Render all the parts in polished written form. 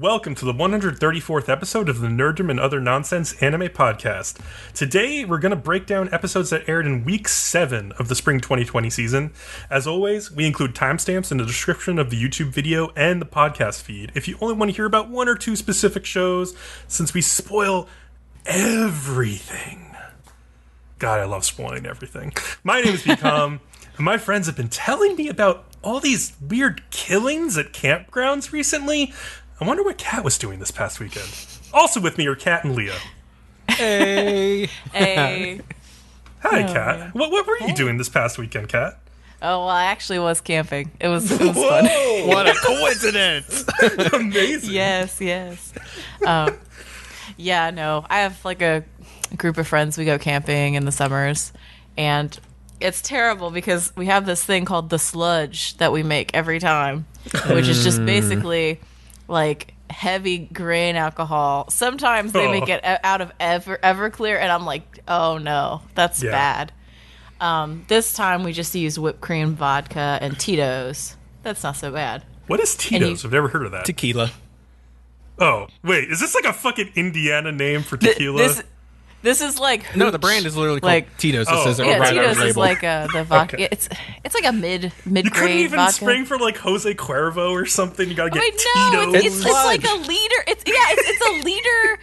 welcome to the 134th episode of the Nerdom and Other Nonsense Anime Podcast. Today, we're going to break down episodes that aired in Week 7 of the Spring 2020 season. As always, we include timestamps in the description of the YouTube video and the podcast feed if you only want to hear about one or two specific shows, since we spoil everything. God, I love spoiling everything. My name is Bcom, and my friends have been telling me about all these weird killings at campgrounds recently. I wonder what Kat was doing this past weekend. Also with me are Kat and Leo. Hey. Hey. Hi, Kat. What were you doing this past weekend, Kat? Oh, well, I actually was camping. It was fun. What a coincidence. Amazing. Yes. Yeah, no. I have like a group of friends. We go camping in the summers. And it's terrible because we have this thing called the sludge that we make every time, which is just basically like heavy grain alcohol. Sometimes they make it out of Everclear, and I'm like, oh no, that's bad. This time we just used whipped cream, vodka, and Tito's. That's not so bad. What is Tito's? I've never heard of that. Tequila. Oh, wait, is this like a fucking Indiana name for tequila? This is like hooch. No, the brand is literally called Tito's. It says it right on the Tito's label. is like the vodka. Okay. It's like a mid grade. You couldn't even vodka. spring for like Jose Cuervo or something. You gotta get No, Tito's. it's like a liter. It's a liter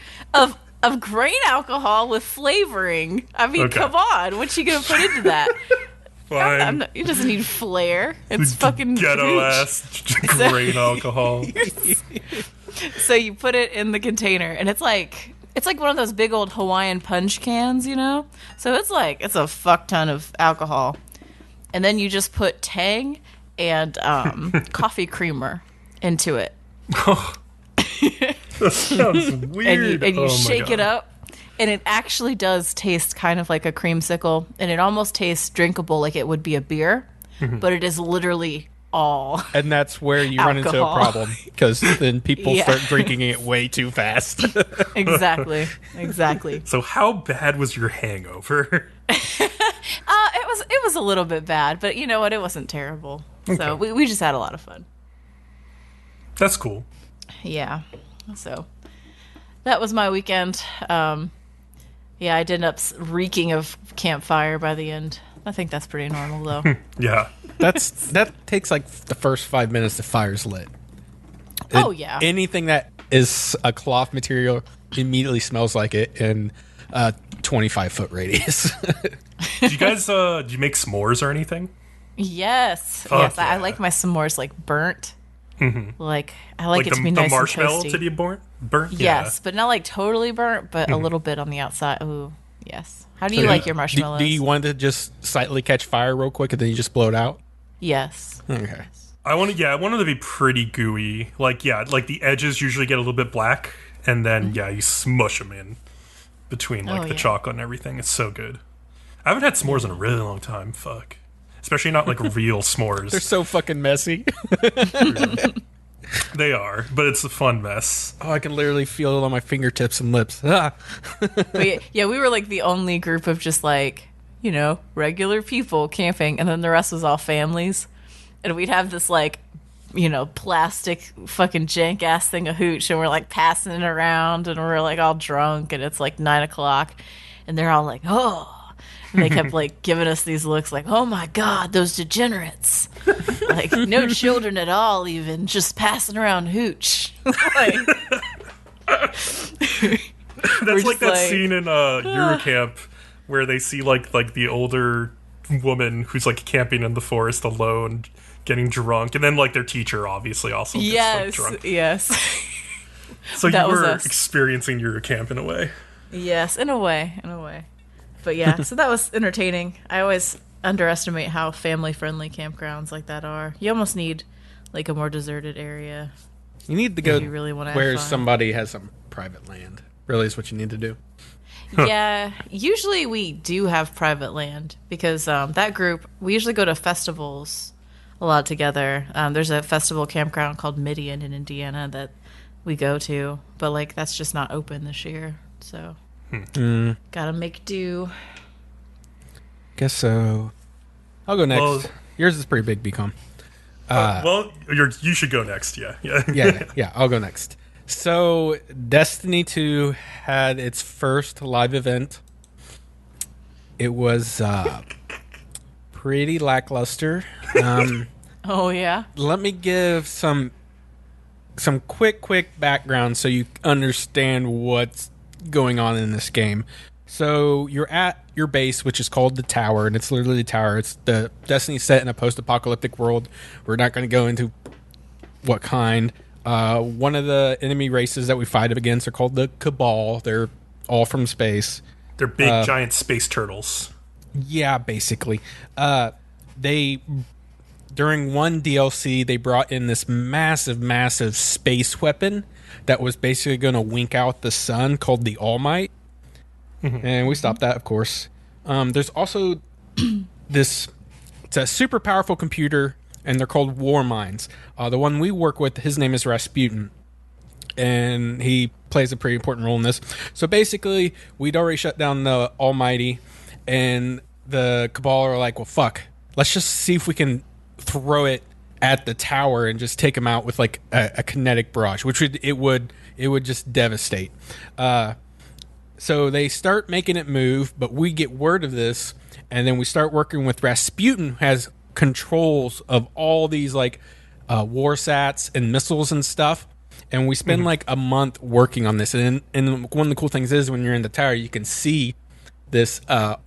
of grain alcohol with flavoring. I mean, come on, what you gonna put into that? Fine. It doesn't need flair. It's fucking ghetto hooch. ass grain alcohol. So you put it in the container, and it's like one of those big old Hawaiian punch cans, you know? So it's a fuck ton of alcohol. And then you just put Tang and coffee creamer into it. That sounds weird. And you shake it up, and it actually does taste kind of like a creamsicle, and it almost tastes drinkable like it would be a beer, but it is literally all And that's where you run into a alcohol. problem, because then people start drinking it way too fast. Exactly. So how bad was your hangover? It was a little bit bad, but you know what? It wasn't terrible. So we just had a lot of fun. That's cool. Yeah. So that was my weekend. I did end up reeking of campfire by the end. I think that's pretty normal, though. Yeah. That takes like the first 5 minutes the fire's lit. Oh, yeah. Anything that is a cloth material immediately smells like it in a 25-foot radius. Did you guys did you make s'mores or anything? Yes. Fuck I yeah. like my s'mores like burnt. Mm-hmm. Like I like it to be the nice marshmallow and toasty. to be burnt? Yes, but not like totally burnt, but a little bit on the outside. Ooh, yes. How do you like your marshmallows? Do you want to just slightly catch fire real quick and then you just blow it out? Yes. Okay. I want them to be pretty gooey. Like the edges usually get a little bit black, and then you smush them in between the chocolate and everything. It's so good. I haven't had s'mores in a really long time. Fuck. Especially not like real s'mores. They're so fucking messy. They are, but it's a fun mess. Oh, I can literally feel it on my fingertips and lips. Ah. But we were like the only group of just like, regular people camping, and then the rest was all families. And we'd have this like, plastic fucking jank ass thing of hooch, and we're like passing it around, and we're like all drunk, and it's like 9:00, and they're all like, oh. And they kept like giving us these looks like, oh my God, those degenerates. Like no children at all, even just passing around hooch. That's like that scene in Eurocamp where they see like the older woman who's like camping in the forest alone, getting drunk, and then like their teacher obviously also gets drunk. Yes. So you That was were us. experiencing Eurocamp in a way. Yes, in a way. But yeah, so that was entertaining. I always underestimate how family-friendly campgrounds like that are. You almost need like a more deserted area. You need to go You really wanna have where fun. somebody has some private land. Really is what you need to do. Yeah, usually we do have private land because that group, we usually go to festivals a lot together. There's a festival campground called Midian in Indiana that we go to, but like that's just not open this year, so gotta make do. Guess so. I'll go next. Well- Yours is pretty big, Bcom. You should go next. Yeah. Yeah, I'll go next. So Destiny 2 had its first live event. It was pretty lackluster. Oh yeah. Let me give some quick background so you understand what's going on in this game. So you're at your base, which is called the Tower, and it's literally the Tower. It's the Destiny set in a post-apocalyptic world. We're not going to go into what kind. One of the enemy races that we fight against are called the Cabal. They're all from space. They're big, giant space turtles. Yeah, basically. During one DLC, they brought in this massive space weapon that was basically going to wink out the sun called the All Might. Mm-hmm. And we stopped that, of course. There's also it's a super powerful computer, and they're called war mines. The one we work with, his name is Rasputin, and he plays a pretty important role in this. So basically, we'd already shut down the Almighty, and the Cabal are like, well, fuck. Let's just see if we can throw it at the tower and just take him out with like a kinetic barrage, which would just devastate. So they start making it move, but we get word of this, and then we start working with Rasputin, who has controls of all these like war sats and missiles and stuff. And we spend like a month working on this. And one of the cool things is when you're in the tower, you can see this the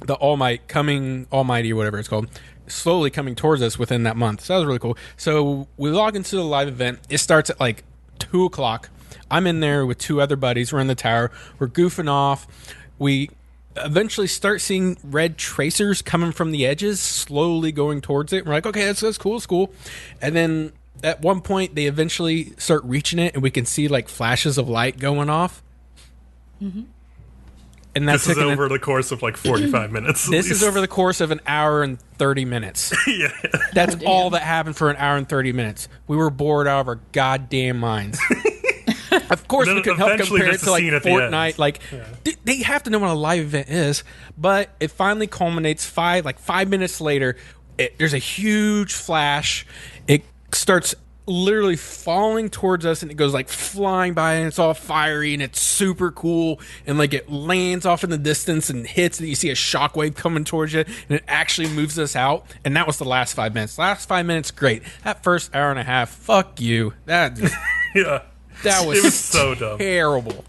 Almighty or whatever it's called, slowly coming towards us within that month. So that was really cool. So we log into the live event. It starts at like 2:00. I'm in there with two other buddies. We're in the tower. We're goofing off. We eventually start seeing red tracers coming from the edges, slowly going towards it. We're like, okay, that's cool, it's cool. And then at one point, they eventually start reaching it, and we can see like flashes of light going off. Mm-hmm. And that's this is over the course of like 45 minutes. This is over the course of an hour and 30 minutes. Yeah. That's all that happened for an hour and 30 minutes. We were bored out of our goddamn minds. Of course, we can help compare it to like Fortnite. Like, they have to know what a live event is. But it finally culminates 5 minutes later. There's a huge flash. It starts literally falling towards us, and it goes like flying by, and it's all fiery, and it's super cool. And like it lands off in the distance and hits, and you see a shockwave coming towards you, and it actually moves us out. And that was the last 5 minutes. Last 5 minutes, great. That first hour and a half, fuck you. That yeah. That was, it was so dumb. Terrible.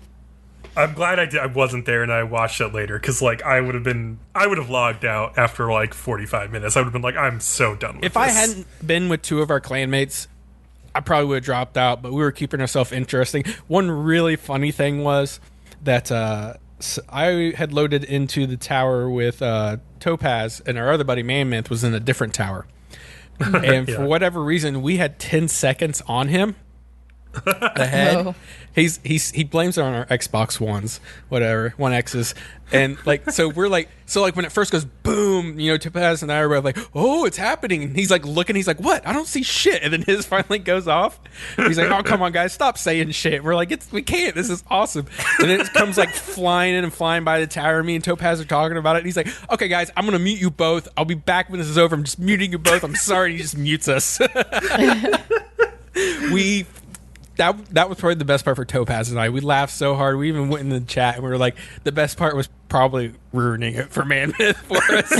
I'm glad I wasn't there and I watched it later, because like I would have logged out after like 45 minutes. I would have been like, I'm so done with this. If I hadn't been with two of our clanmates, I probably would have dropped out, but we were keeping ourselves interesting. One really funny thing was that I had loaded into the tower with Topaz, and our other buddy Manmouth was in a different tower. And for whatever reason, we had 10 seconds on him ahead. Whoa. He blames it on our Xbox Ones, whatever, One X's, and like we're like when it first goes boom, Topaz and I are like, oh, it's happening, and he's like looking, he's like, what? I don't see shit, and then his finally goes off. He's like, oh, come on guys, stop saying shit. We're like, we can't, this is awesome. And then it comes like flying in and flying by the tower. Me and Topaz are talking about it, and he's like, okay guys, I'm gonna mute you both, I'll be back when this is over, I'm just muting you both, I'm sorry. And he just mutes us. That was probably the best part for Topaz and I. We laughed so hard. We even went in the chat and we were like, the best part was probably ruining it for Manmouth for us.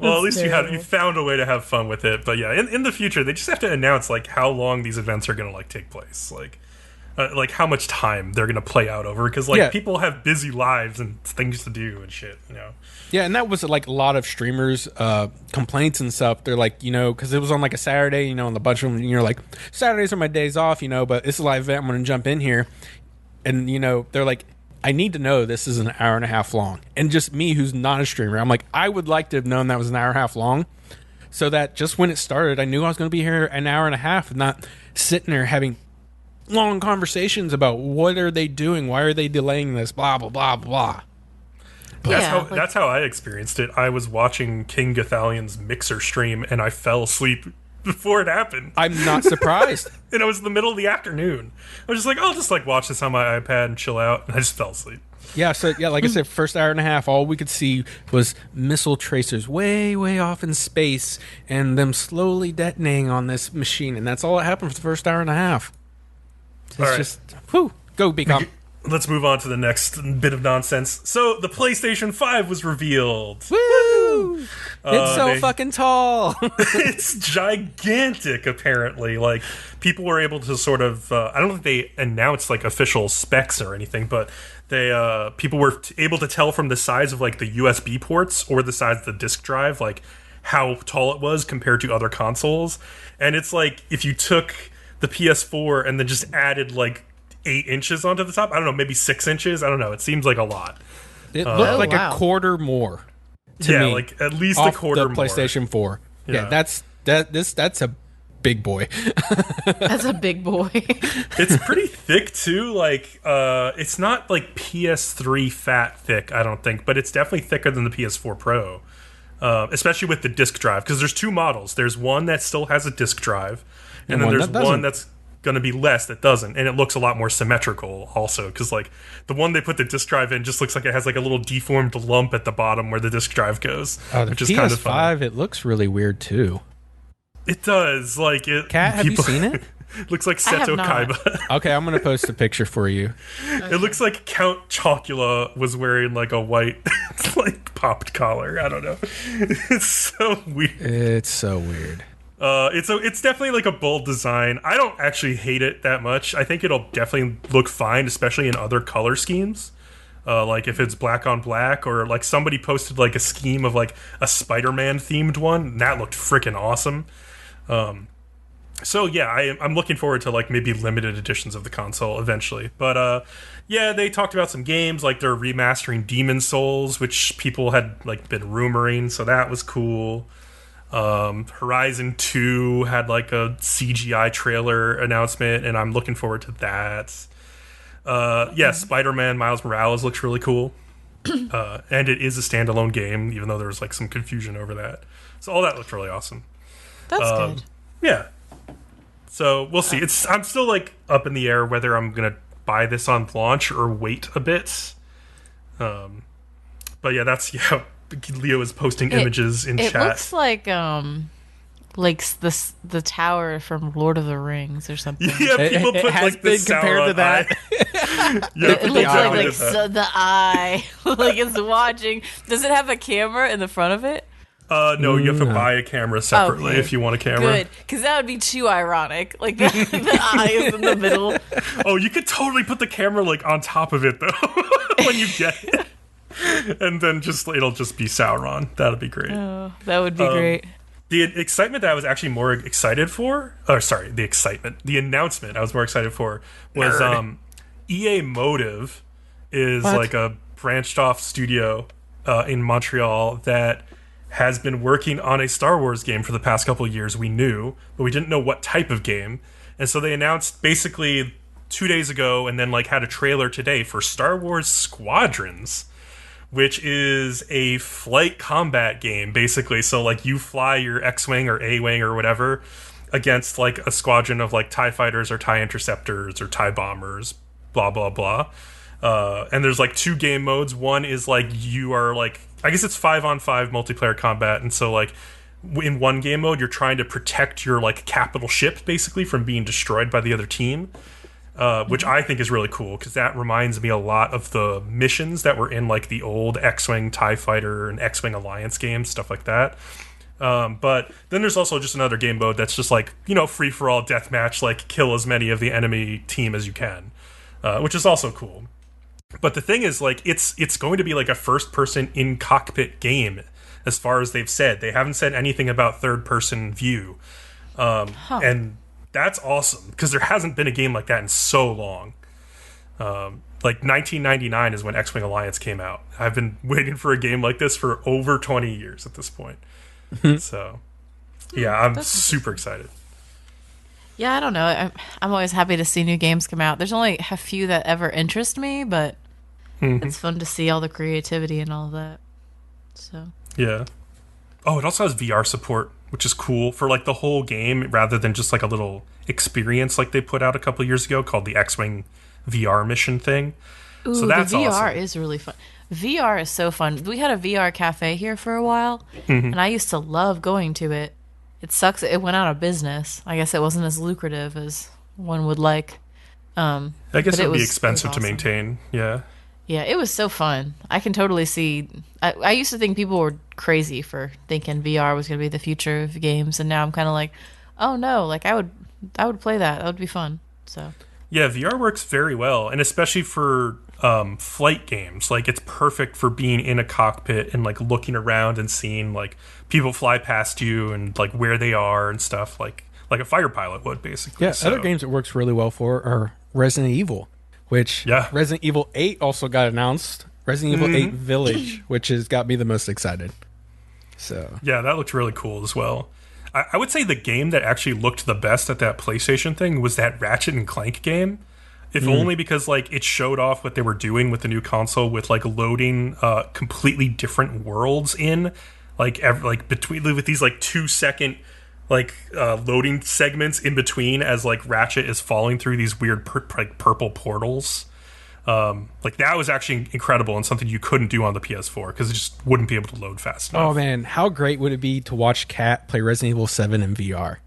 Well, at least you found a way to have fun with it. But yeah, in the future, they just have to announce like how long these events are going to like take place, like how much time they're going to play out over, because like people have busy lives and things to do and shit, Yeah, and that was like a lot of streamers' complaints and stuff. They're like, because it was on like a Saturday, and a bunch of them, you're like, Saturdays are my days off, but it's a live event, I'm going to jump in here. And, they're like, I need to know this is an hour and a half long. And just me, who's not a streamer, I'm like, I would like to have known that was an hour and a half long, so that just when it started, I knew I was going to be here an hour and a half and not sitting there having long conversations about what are they doing, why are they delaying this, blah, blah, blah, blah. That's how I experienced it. I was watching King Gathalion's Mixer stream, and I fell asleep before it happened. I'm not surprised. And it was the middle of the afternoon. I was just like, I'll just like watch this on my iPad and chill out, and I just fell asleep. Yeah, so like I said, first hour and a half, all we could see was missile tracers way, way off in space, and them slowly detonating on this machine, and that's all that happened for the first hour and a half. It's All right. just, whew, go Bcom. Let's move on to the next bit of nonsense. So the PlayStation 5 was revealed. Woo! It's so fucking tall. It's gigantic, apparently. Like, people were able to sort of... I don't think they announced, like, official specs or anything, but they people were able to tell from the size of, like, the USB ports or the size of the disk drive, like, how tall it was compared to other consoles. And it's like, if you took the PS4 and then just added, like, 8 inches onto the top, I don't know, maybe 6 inches, I don't know, it seems like a lot. It looked like a quarter more to me, like at least a quarter the more. PlayStation 4. Yeah, that's a big boy. That's a big boy. It's pretty thick too, like it's not like PS3 fat thick, I don't think, but it's definitely thicker than the PS4 Pro. Especially with the disc drive, because there's 2 models. There's one that still has a disc drive, and then there's one that's going to be less that doesn't, and it looks a lot more symmetrical also, because like the one they put the disc drive in just looks like it has like a little deformed lump at the bottom where the disc drive goes, which is kind of funny. It looks really weird too. It does, like it. Kat, have you seen it? Looks like Seto Kaiba. Okay, I'm gonna post a picture for you. Okay. It looks like Count Chocula was wearing like a white like popped collar. I don't know. It's so weird. It's so weird. It's definitely like a bold design. I don't actually hate it that much. I think it'll definitely look fine, especially in other color schemes. Like if it's black on black, or like somebody posted like a scheme of like a Spider-Man themed one, and that looked freaking awesome. So yeah, I'm looking forward to like maybe limited editions of the console eventually. But yeah, they talked about some games, like they're remastering Demon Souls, which people had like been rumoring, so that was cool. Horizon 2 had like a CGI trailer announcement, and I'm looking forward to that. Yeah, Spider-Man Miles Morales looks really cool. And it is a standalone game, even though there was like some confusion over that. So all that looked really awesome. That's good. Yeah. So we'll see. I'm still like up in the air whether I'm gonna buy this on launch or wait a bit. But yeah, Leo is posting images in chat. It looks like the tower from Lord of the Rings or something. Yeah, people put has like been the compared to that. Yeah, it looks like the eye, like it's watching. Does it have a camera in the front of it? No, you have to buy a camera separately if you want a camera. Good, because that would be too ironic. Like the eye is in the middle. Oh, you could totally put the camera like on top of it though when you get it, and then it'll just be Sauron. That'd be great. Oh, that would be great. The excitement that I was actually more excited for, the announcement I was more excited for was EA Motive is like a branched off studio in Montreal that has been working on a Star Wars game for the past couple of years. We knew, but we didn't know what type of game. And so they announced basically 2 days ago, and then like had a trailer today for Star Wars Squadrons, which is a flight combat game, basically. So like you fly your X-Wing or A-Wing or whatever against like a squadron of like TIE fighters or TIE interceptors or TIE bombers, blah, blah, blah. And there's like 2 game modes. One is like you are like, I guess it's 5-on-5 multiplayer combat. And so like in one game mode, you're trying to protect your like capital ship basically from being destroyed by the other team. Which I think is really cool, because that reminds me a lot of the missions that were in like the old X-Wing TIE Fighter and X-Wing Alliance games, stuff like that. But then there's also just another game mode that's just like, free-for-all deathmatch, like kill as many of the enemy team as you can, which is also cool. But the thing is, like, it's going to be like a first-person in-cockpit game, as far as they've said. They haven't said anything about third-person view. And that's awesome, because there hasn't been a game like that in so long. Like 1999 is when X-Wing Alliance came out. I've been waiting for a game like this for over 20 years at this point. So, yeah, I'm super excited. Yeah, I don't know. I'm always happy to see new games come out. There's only a few that ever interest me, but it's fun to see all the creativity and all of that. So yeah. Oh, it also has VR support, which is cool for like the whole game, rather than just like a little experience like they put out a couple years ago called the X-Wing VR mission thing. Ooh, so that's the VR awesome. Is really fun. VR is so fun. We had a VR cafe here for a while, and I used to love going to it. It sucks it went out of business. I guess it wasn't as lucrative as one would like. I guess but it would be expensive to awesome. maintain. Yeah. Yeah, it was so fun. I can totally see. I used to think people were crazy for thinking VR was going to be the future of games, and now I'm kind of like, oh no, like I would play that. That would be fun. So Yeah, VR works very well, and especially for flight games. Like, it's perfect for being in a cockpit and like looking around and seeing like people fly past you and like where they are and stuff, like a fighter pilot would basically. Yeah, other games it works really well for are Resident Evil, which Resident Evil 8 also got announced. Resident Evil 8 Village, which has got me the most excited. So yeah, that looked really cool as well. I would say the game that actually looked the best at that PlayStation thing was that Ratchet and Clank game. If only because like it showed off what they were doing with the new console with like loading completely different worlds in like between with these like 2-second like loading segments in between as like Ratchet is falling through these weird purple portals. Like that was actually incredible and something you couldn't do on the PS4 because it just wouldn't be able to load fast enough. Oh man, how great would it be to watch Kat play Resident Evil 7 in VR?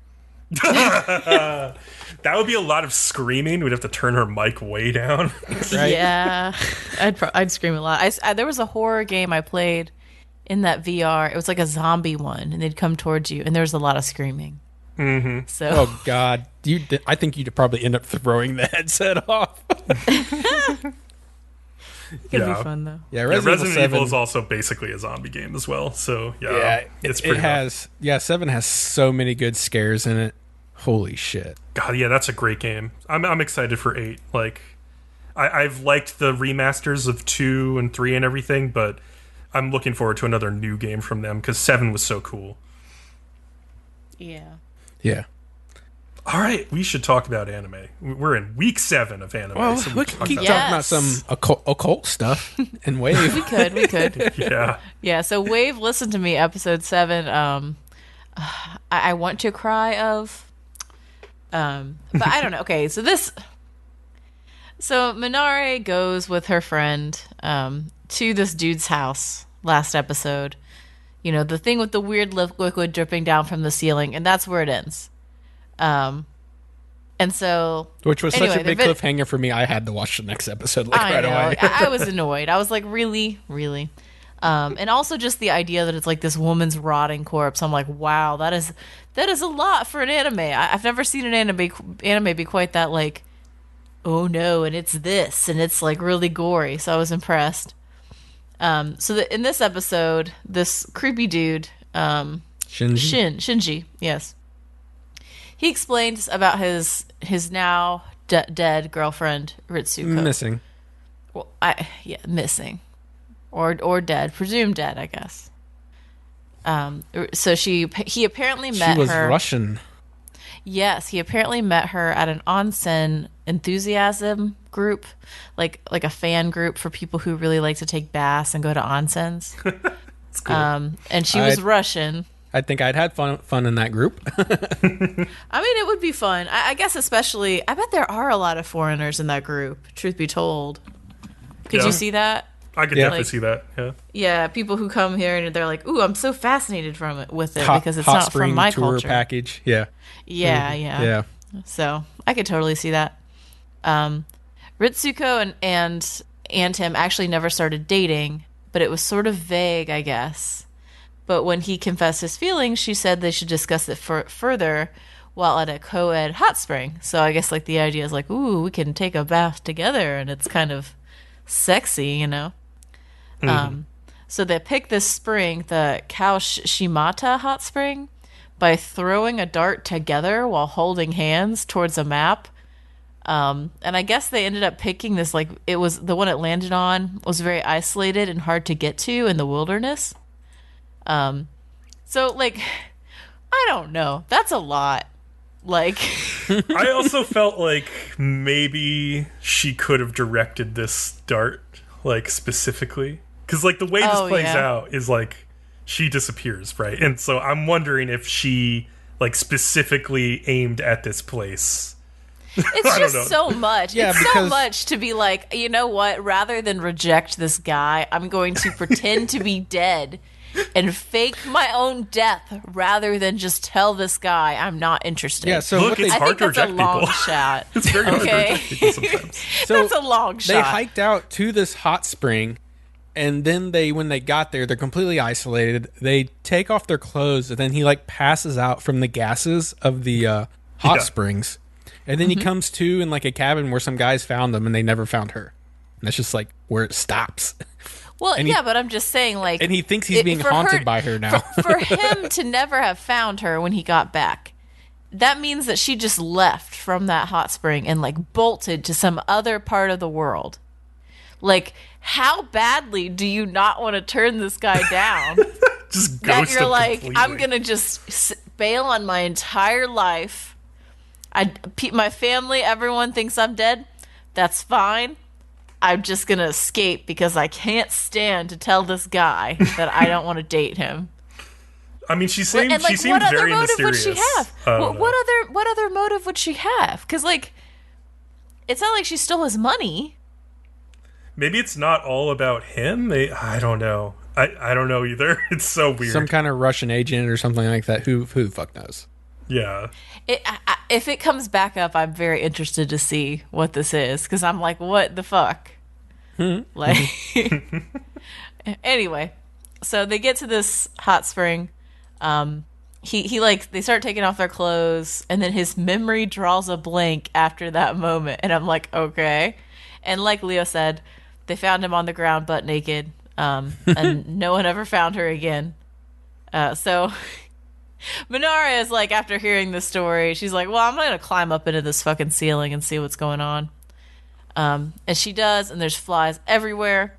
That would be a lot of screaming. We'd have to turn her mic way down. Right? yeah, I'd scream a lot. There was a horror game I played in that VR. It was like a zombie one, and they'd come towards you, and there was a lot of screaming. Mm-hmm. So, oh god, I think you'd probably end up throwing the headset off. It'd be fun though. Yeah, Resident Evil is also basically a zombie game as well. So yeah, it's pretty. It has 7 has so many good scares in it. Holy shit! God, yeah, that's a great game. I'm excited for 8. Like, I've liked the remasters of 2 and 3 and everything, but I'm looking forward to another new game from them because 7 was so cool. Yeah. Yeah. All right, we should talk about anime. We're in week 7 of anime. Well, so we can keep about talking about some occult stuff and Wave. We could. Yeah. Yeah, so Wave, listen to me, episode 7. I want to cry of. But I don't know. Okay, so Minare goes with her friend to this dude's house last episode. You know, the thing with the weird liquid dripping down from the ceiling, and that's where it ends. And so, which was such a big cliffhanger for me. I had to watch the next episode right away. I was annoyed. I was like, really? And also just the idea that it's like this woman's rotting corpse. I'm like, wow, that is a lot for an anime. I've never seen an anime be quite that like, oh no, and it's this, and it's like really gory. So I was impressed. In this episode, this creepy dude, Shinji, yes, he explains about his now dead girlfriend Ritsuko. Missing. Well, missing, or dead, presumed dead, I guess. So he apparently met her. She was Russian. Yes, he apparently met her at an onsen enthusiasm group, like a fan group for people who really like to take baths and go to onsens. It's cool. And she was Russian. I think I'd had fun in that group. I mean, it would be fun. I guess especially, I bet there are a lot of foreigners in that group, truth be told. Could you see that? I could definitely see that, yeah. Yeah, people who come here and they're like, ooh, I'm so fascinated with it because it's not from my tour culture. Package, yeah. Yeah. So I could totally see that. Ritsuko and him actually never started dating, but it was sort of vague, I guess. But when he confessed his feelings, she said they should discuss it further while at a co-ed hot spring. So I guess like the idea is like, ooh, we can take a bath together, and it's kind of sexy, you know. So they picked this spring, the Kaushimata hot spring, by throwing a dart together while holding hands towards a map. And I guess they ended up picking this, like, it was the one it landed on was very isolated and hard to get to in the wilderness. So like, I don't know. That's a lot. Like, I also felt like maybe she could have directed this dart, like, specifically. Because, like, the way this plays out is, like, she disappears, right? And so I'm wondering if she, like, specifically aimed at this place. It's just so much. Yeah, it's so much to be like, you know what? Rather than reject this guy, I'm going to pretend to be dead and fake my own death rather than just tell this guy I'm not interested. Yeah, so Look, it's I hard think to that's a reject long people. shot. It's very hard to Okay. reject people sometimes. So That's a long shot. They hiked out to this hot spring, and then when they got there, they're completely isolated. They take off their clothes, and then he like passes out from the gases of the hot springs. And then he comes to in like a cabin where some guys found them, and they never found her. And that's just like where it stops. Well, but I'm just saying, like... And he thinks he's being haunted by her now. For him to never have found her when he got back, that means that she just left from that hot spring and, like, bolted to some other part of the world. Like, how badly do you not want to turn this guy down? Just that ghost you're him like, completely. I'm going to just bail on my entire life. My family, everyone thinks I'm dead. That's fine. I'm just going to escape because I can't stand to tell this guy that I don't want to date him. I mean, she seemed What other very motive mysterious. would she have? What other motive would she have? Because, like, it's not like she stole his money. Maybe it's not all about him. I don't know. I don't know either. It's so weird. Some kind of Russian agent or something like that. Who the fuck knows? Yeah. If it comes back up, I'm very interested to see what this is. Because I'm like, what the fuck? Like, anyway, so they get to this hot spring. They start taking off their clothes, and then his memory draws a blank after that moment, and I'm like, okay. And like Leo said, they found him on the ground butt naked, and no one ever found her again. So Minara is like, after hearing this story, she's like, well, I'm gonna climb up into this fucking ceiling and see what's going on. And she does, and there's flies everywhere.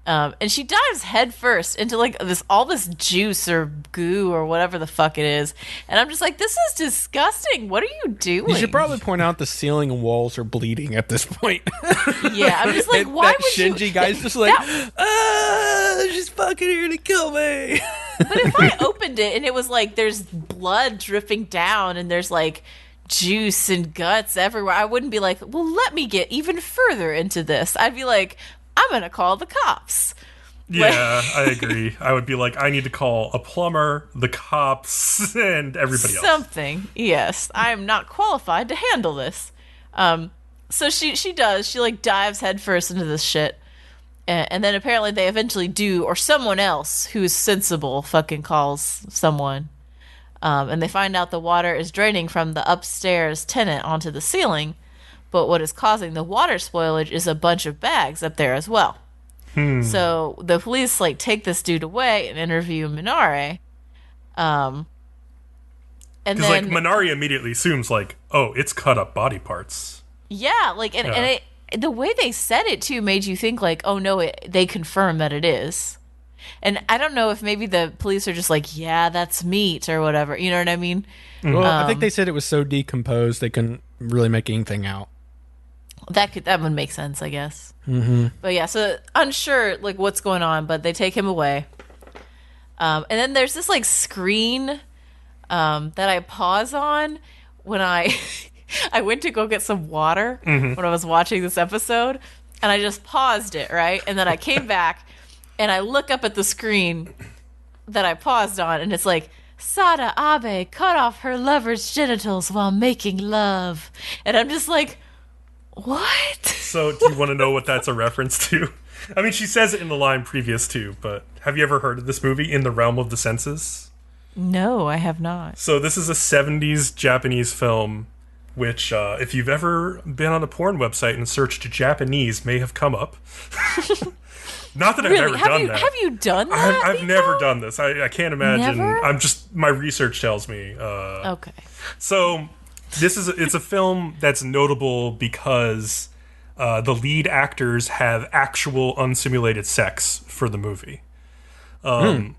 And she dives headfirst into like all this juice or goo or whatever the fuck it is. And I'm just like, this is disgusting. What are you doing? You should probably point out the ceiling and walls are bleeding at this point. Yeah, I'm just like, why that would you? Shinji guy's just like, she's fucking here to kill me. But if I opened it and it was like there's blood dripping down and there's like juice and guts everywhere, I wouldn't be like, well, let me get even further into this. I'd be like, I'm gonna call the cops. Yeah, I agree. I would be like, I need to call a plumber, the cops, and everybody else. Something. Yes, I am not qualified to handle this. So she does. She like dives headfirst into this shit, and then apparently they eventually do, or someone else who's sensible fucking calls someone, and they find out the water is draining from the upstairs tenant onto the ceiling. But what is causing the water spoilage is a bunch of bags up there as well. So the police like take this dude away and interview Minare. And Because then like Minari immediately assumes like, oh, it's cut up body parts. yeah, like and the way they said it too made you think like, oh no, they confirm that it is. And I don't know if maybe the police are just like, yeah, that's meat or whatever. You know what I mean? Well, I think they said it was so decomposed they couldn't really make anything out. That would make sense, I guess. Mm-hmm. But yeah, so unsure like what's going on, but they take him away. And then there's this like screen that I pause on when I went to go get some water when I was watching this episode, and I just paused it, right? And then I came back and I look up at the screen that I paused on, and it's like, Sada Abe cut off her lover's genitals while making love. And I'm just like, what? So do you want to know what that's a reference to? I mean, she says it in the line previous to, but have you ever heard of this movie, In the Realm of the Senses? No, I have not. So this is a 70s Japanese film, which if you've ever been on a porn website and searched Japanese may have come up. Not that I've Really? ever done that. Have you done that? I've never done this. I can't imagine. Never? My research tells me. Okay. So it's a film that's notable because the lead actors have actual unsimulated sex for the movie. And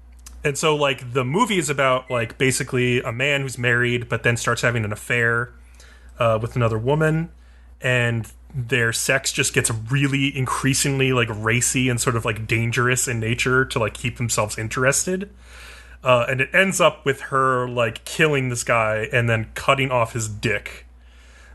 so like the movie is about like basically a man who's married but then starts having an affair with another woman, and their sex just gets really increasingly like racy and sort of like dangerous in nature to like keep themselves interested. And it ends up with her like killing this guy and then cutting off his dick.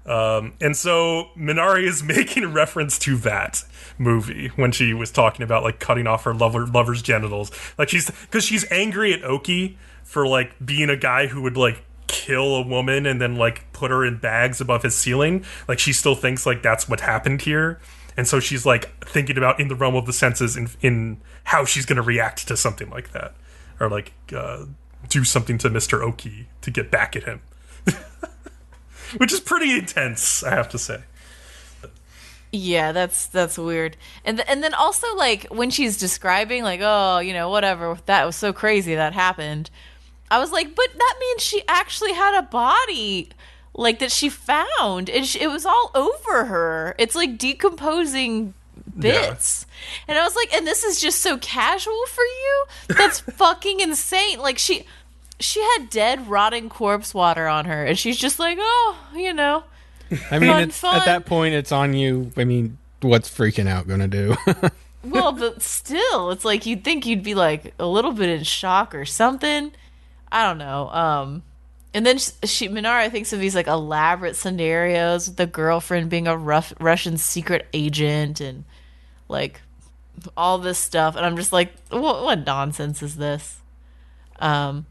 And so Minari is making a reference to that movie when she was talking about like cutting off her lover's genitals. Like because she's angry at Oki for like being a guy who would like kill a woman and then like put her in bags above his ceiling. Like she still thinks like that's what happened here. And so she's like thinking about in the realm of the senses in how she's going to react to something like that, or like do something to Mr. Oki to get back at him. Which is pretty intense, I have to say. Yeah, that's weird. And then also like when she's describing like, oh, you know, whatever, that was so crazy that happened. I was like, but that means she actually had a body like that she found, and it was all over her. It's like decomposing bits. Yeah. And I was like, and this is just so casual for you? That's fucking insane. Like she had dead, rotting corpse water on her, and she's just like, oh, you know. I mean, fun. At that point, it's on you. I mean, what's freaking out gonna do? Well, but still, it's like you'd think you'd be like a little bit in shock or something. I don't know. And then Minara thinks of these like elaborate scenarios with the girlfriend being a Russian secret agent and like all this stuff, and I'm just like, what nonsense is this? And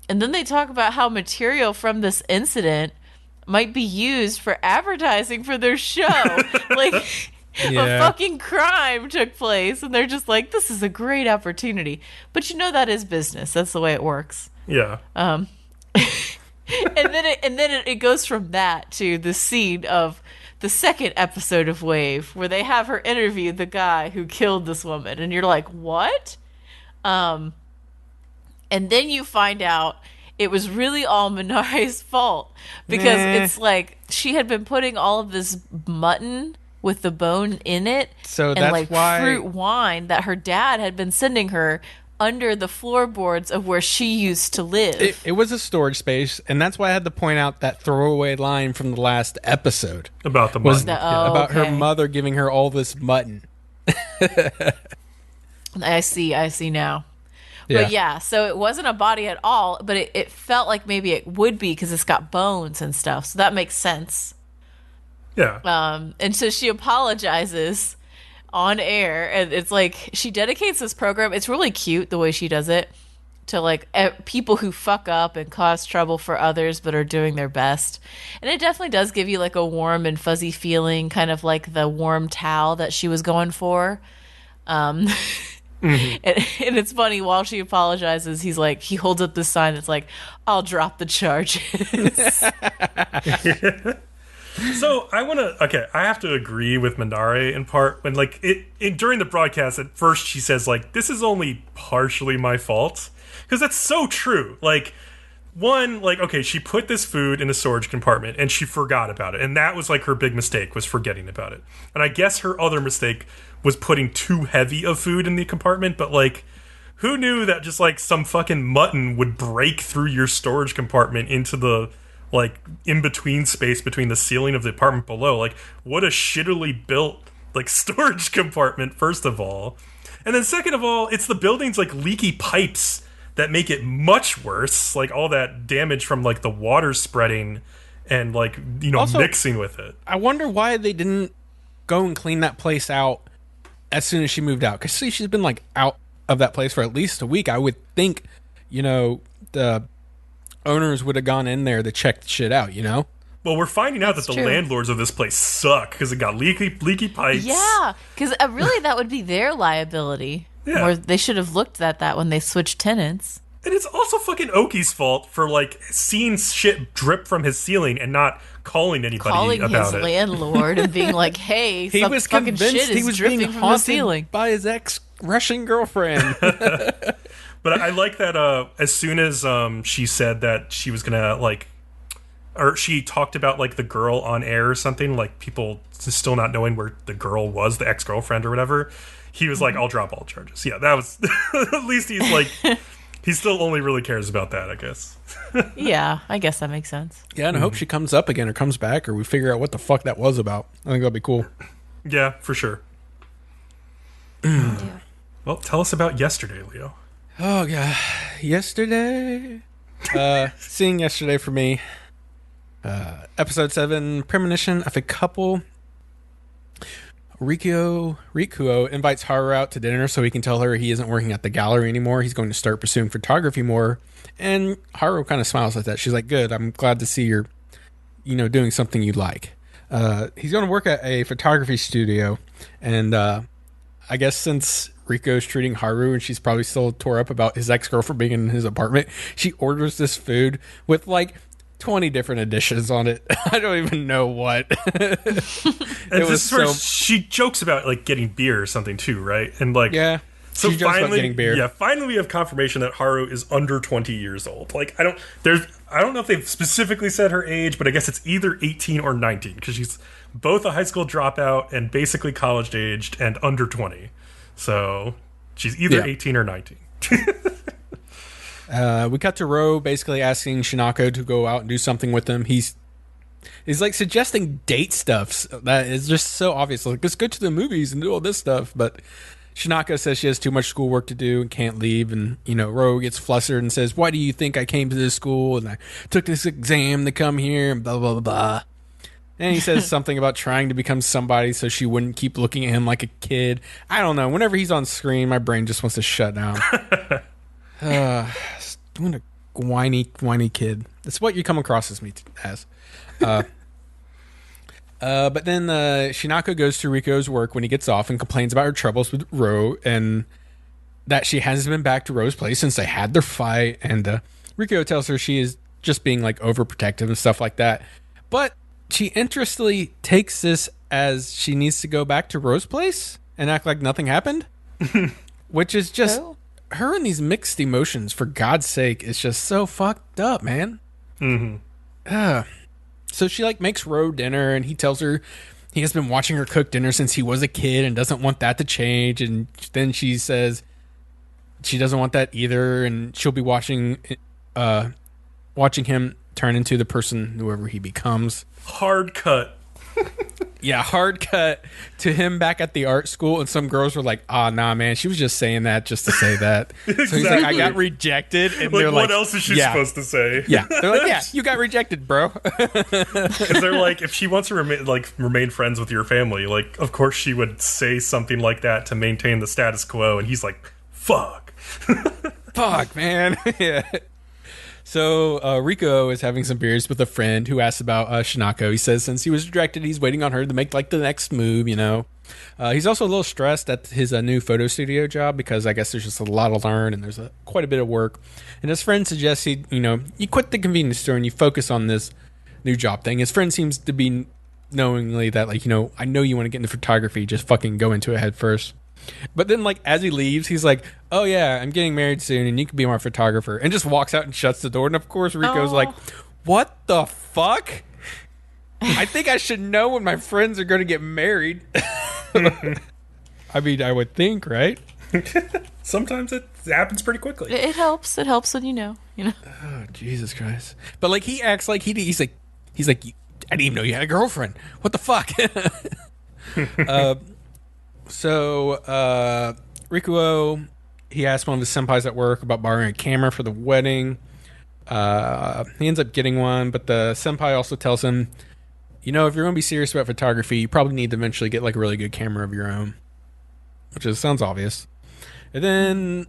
then they talk about how material from this incident might be used for advertising for their show. Like, a fucking crime took place, and they're just like, this is a great opportunity. But you know that is business. That's the way it works. Yeah. And then it goes from that to the scene of the second episode of Wave, where they have her interview the guy who killed this woman, and you're like, what? And then you find out it was really all Minari's fault, because it's like she had been putting all of this mutton with the bone in it, so and that's like why fruit wine that her dad had been sending her under the floorboards of where she used to live. It was a storage space, and that's why I had to point out that throwaway line from the last episode about the mutton. About her mother giving her all this mutton. I see now. Yeah. But yeah, so it wasn't a body at all, but it felt like maybe it would be because it's got bones and stuff, so that makes sense. Yeah. And so she apologizes on air, and it's like she dedicates this program. It's really cute the way she does it to like people who fuck up and cause trouble for others but are doing their best. And it definitely does give you like a warm and fuzzy feeling, kind of like the warm towel that she was going for. Mm-hmm. And it's funny, while she apologizes, he holds up this sign that's like, I'll drop the charges. So I have to agree with Minare in part when like during the broadcast at first she says like, this is only partially my fault, because that's so true. Like, one, like, okay, she put this food in a storage compartment and she forgot about it, and that was like her big mistake, was forgetting about it. And I guess her other mistake was putting too heavy of food in the compartment, but like, who knew that just like some fucking mutton would break through your storage compartment into the like in-between space between the ceiling of the apartment below? Like, what a shittily built like storage compartment, first of all. And then second of all, it's the building's like leaky pipes that make it much worse. Like all that damage from like the water spreading and like, you know, also, mixing with it. I wonder why they didn't go and clean that place out as soon as she moved out. Because see, she's been like out of that place for at least a week. I would think, you know, the owners would have gone in there to check the shit out, you know? Well, we're finding out that the landlords of this place suck because it got leaky pipes. Yeah, because really that would be their liability. Yeah. Or they should have looked at that when they switched tenants. And it's also fucking Oki's fault for like seeing shit drip from his ceiling and not calling anybody about it. His landlord and being like, "Hey, he was fucking convinced shit he was dripping being from the ceiling by his ex-Russian girlfriend." But I like that as soon as she said that she was gonna like, or she talked about like the girl on air or something, like people still not knowing where the girl was, the ex-girlfriend or whatever, he was like, I'll drop all charges. Yeah, that was at least he's like, he still only really cares about that, I guess. Yeah, I guess that makes sense. Yeah, and I hope she comes up again or comes back, or we figure out what the fuck that was about. I think that'll be cool. Yeah, for sure. Yeah. Well, tell us about yesterday, Leo. Oh, yeah. Yesterday? Seeing yesterday for me, Episode 7, Premonition of a Couple. Rikuo invites Haru out to dinner so he can tell her he isn't working at the gallery anymore. He's going to start pursuing photography more. And Haru kind of smiles at that. She's like, good, I'm glad to see you're, doing something you like. He's going to work at a photography studio. And I guess since Riko's treating Haru and she's probably still tore up about his ex-girlfriend being in his apartment, she orders this food with 20 different dishes on it. I don't even know what. And this is where she jokes about getting beer or something too, right? And yeah. So she jokes about getting beer. Yeah, finally we have confirmation that Haru is under 20 years old. I don't know if they've specifically said her age, but I guess it's either 18 or 19 because she's both a high school dropout and basically college aged and under 20. So she's either 18 or 19. We cut to Ro basically asking Shinako to go out and do something with him. He's suggesting date stuff that is just so obvious. Let's go to the movies and do all this stuff. But Shinako says she has too much schoolwork to do and can't leave. And, Ro gets flustered and says, why do you think I came to this school? And I took this exam to come here and blah, blah, blah, blah. And he says something about trying to become somebody so she wouldn't keep looking at him like a kid. I don't know. Whenever he's on screen, my brain just wants to shut down. What a whiny kid. That's what you come across as me as. But then Shinako goes to Riko's work when he gets off and complains about her troubles with Ro and that she hasn't been back to Ro's place since they had their fight. And Riko tells her she is just being overprotective and stuff like that. But she interestingly takes this as she needs to go back to Ro's place and act like nothing happened, which is just... Her and these mixed emotions, for God's sake, is just so fucked up, man. Mm-hmm. So she makes Ro dinner, and he tells her he has been watching her cook dinner since he was a kid and doesn't want that to change. And then she says she doesn't want that either, and she'll be watching him turn into the person, whoever he becomes. Hard cut. Yeah, hard cut to him back at the art school, and some girls were like, nah, man, she was just saying that just to say that. Exactly. So he's like, I got rejected. And they're what else is she supposed to say? Yeah. They're like, yeah, you got rejected, bro. Because they're like, if she wants to remain friends with your family, of course she would say something like that to maintain the status quo, and he's like, fuck. Fuck, man. Yeah. So Riko is having some beers with a friend who asks about Shinako. He says since he was rejected, he's waiting on her to make the next move, He's also a little stressed at his new photo studio job because I guess there's just a lot to learn and there's quite a bit of work. And his friend suggests you quit the convenience store and you focus on this new job thing. His friend seems to be knowingly that I know you want to get into photography, just fucking go into it head first. But then, as he leaves, he's like, oh, yeah, I'm getting married soon, and you can be my photographer. And just walks out and shuts the door. And, of course, Rico's like, what the fuck? I think I should know when my friends are going to get married. I mean, I would think, right? Sometimes it happens pretty quickly. It helps. It helps when you know. Oh, Jesus Christ. But, he acts like he's like, I didn't even know you had a girlfriend. What the fuck? So, Rikuo, he asked one of his senpais at work about borrowing a camera for the wedding. He ends up getting one, but the senpai also tells him, if you're going to be serious about photography, you probably need to eventually get a really good camera of your own, which sounds obvious. And then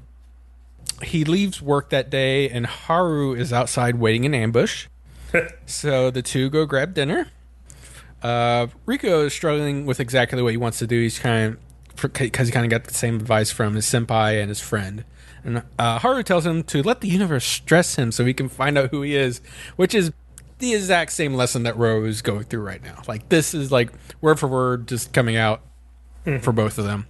he leaves work that day, and Haru is outside waiting in ambush. So the two go grab dinner. Riko is struggling with exactly what he wants to do. He's because he kind of got the same advice from his senpai and his friend. And Haru tells him to let the universe stress him so he can find out who he is, which is the exact same lesson that Ro is going through right now. This is word for word just coming out for both of them.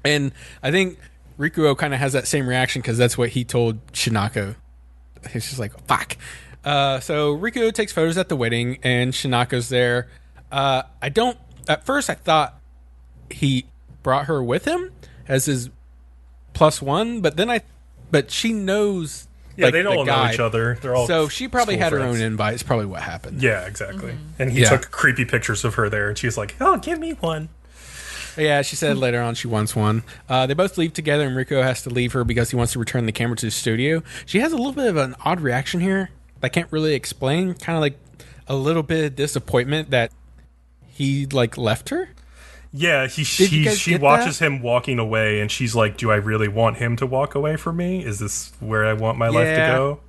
And I think Rikuo kind of has that same reaction because that's what he told Shinako. He's just like, fuck. So Rikuo takes photos at the wedding and Shinako's there. At first I thought he brought her with him as his plus one, but she knows. Yeah, they all know each other. They're all so she probably had her friends. own invite. It's probably what happened. Yeah, exactly. Mm-hmm. And he took creepy pictures of her there, and she's like, "Oh, give me one." Yeah, she said later on she wants one. They both leave together, and Riko has to leave her because he wants to return the camera to the studio. She has a little bit of an odd reaction here. I can't really explain. Kind of a little bit of disappointment that he like left her. Yeah, she watches him walking away, and she's like, "Do I really want him to walk away from me? Is this where I want my life to go?"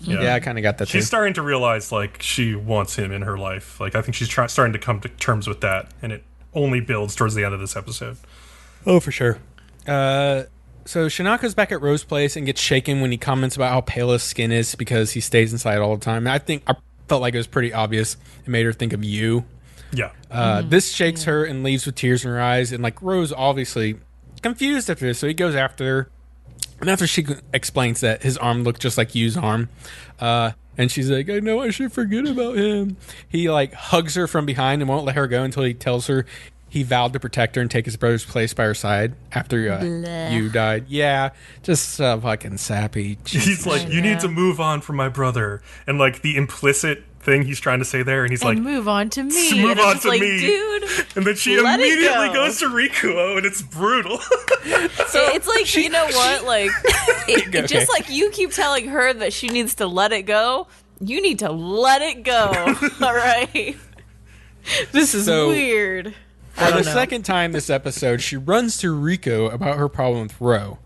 Yeah, I kind of got that. She's starting to realize like she wants him in her life. Like I think she's starting to come to terms with that, and it only builds towards the end of this episode. Oh, for sure. So Shinako's back at Rose's place and gets shaken when he comments about how pale his skin is because he stays inside all the time. And I felt like it was pretty obvious. It made her think of Yuu. Yeah. This shakes her and leaves with tears in her eyes. And like Rose obviously confused after this, so he goes after her. And after she explains that his arm looked just like Yuu's arm, and she's like, I know I should forget about him. He like hugs her from behind and won't let her go until he tells her he vowed to protect her and take his brother's place by her side after Yuu died. Yeah, just fucking sappy. He's like, you need to move on from my brother. And like the implicit thing he's trying to say there, and he's like, move on to me. Move and on I'm to like, me. Dude, and then she immediately goes to Rikuo, and it's brutal. It's like, you know what? Like, just like you keep telling her that she needs to let it go, you need to let it go. All right? This is weird. For the second time this episode, she runs to Rico about her problem with Ro.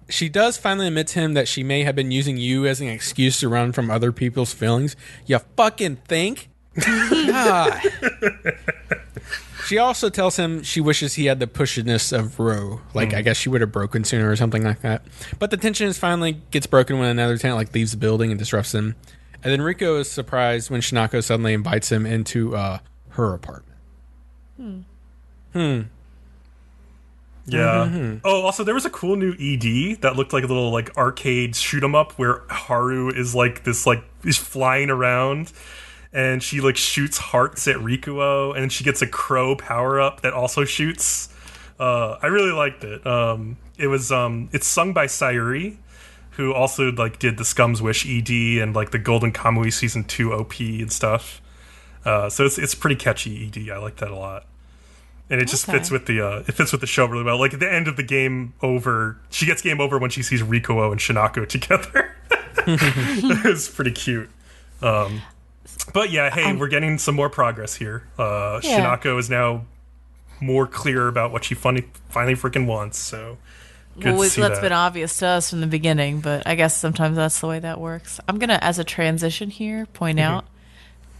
She does finally admit to him that she may have been using Yuu as an excuse to run from other people's feelings. You fucking think? She also tells him she wishes he had the pushiness of Ro. Like, I guess she would have broken sooner or something like that. But the tension finally gets broken when another tenant like leaves the building and disrupts them. And then Rico is surprised when Shinako suddenly invites him into her apartment. Yeah. Oh, also there was a cool new ED that looked like a little like arcade shoot 'em up where Haru is like this like is flying around, and she like shoots hearts at Rikuo, and she gets a crow power up that also shoots. I really liked it. It's sung by Sayuri, who also like did the Scum's Wish ED and like the Golden Kamui season 2 OP and stuff. So it's pretty catchy ED. I like that a lot. And it just fits with the show really well. Like at the end of the game over, she gets game over when she sees Rikuo and Shinako together. It's pretty cute. But yeah, hey, we're getting some more progress here. Shinako is now more clear about what she finally freaking wants. So good to see that's been obvious to us from the beginning, but I guess sometimes that's the way that works. I'm gonna, as a transition here, point out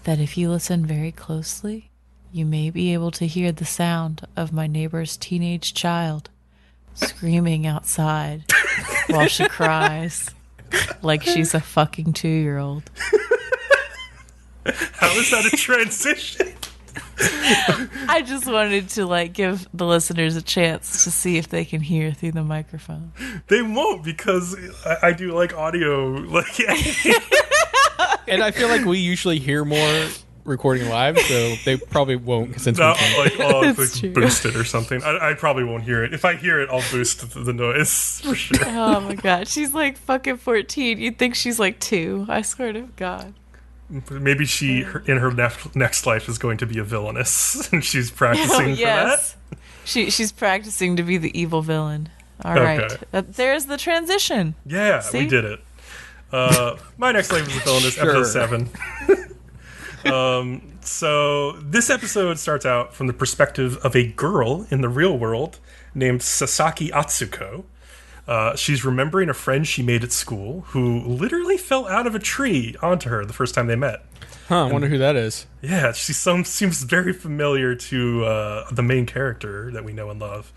that if you listen very closely, you may be able to hear the sound of my neighbor's teenage child screaming outside while she cries like she's a fucking 2-year-old. How is that a transition? I just wanted to like give the listeners a chance to see if they can hear through the microphone. They won't, because I do like audio. Like, and I feel like we usually hear more recording live, so they probably won't, since not we can't. like, oh, like boost it or something. I probably won't hear it. If I hear it, I'll boost the noise for sure. Oh my god, she's like fucking 14. You'd think she's like 2. I swear to God. Maybe she, in her next life, is going to be a villainess, and she's practicing for that. She's practicing to be the evil villain. All right, there's the transition. Yeah, See? We did it. My next life is a villainess, episode 7. So this episode starts out from the perspective of a girl in the real world named Sasaki Atsuko. She's remembering a friend she made at school who literally fell out of a tree onto her the first time they met. I wonder who that is. Yeah, she seems very familiar to the main character that we know and love.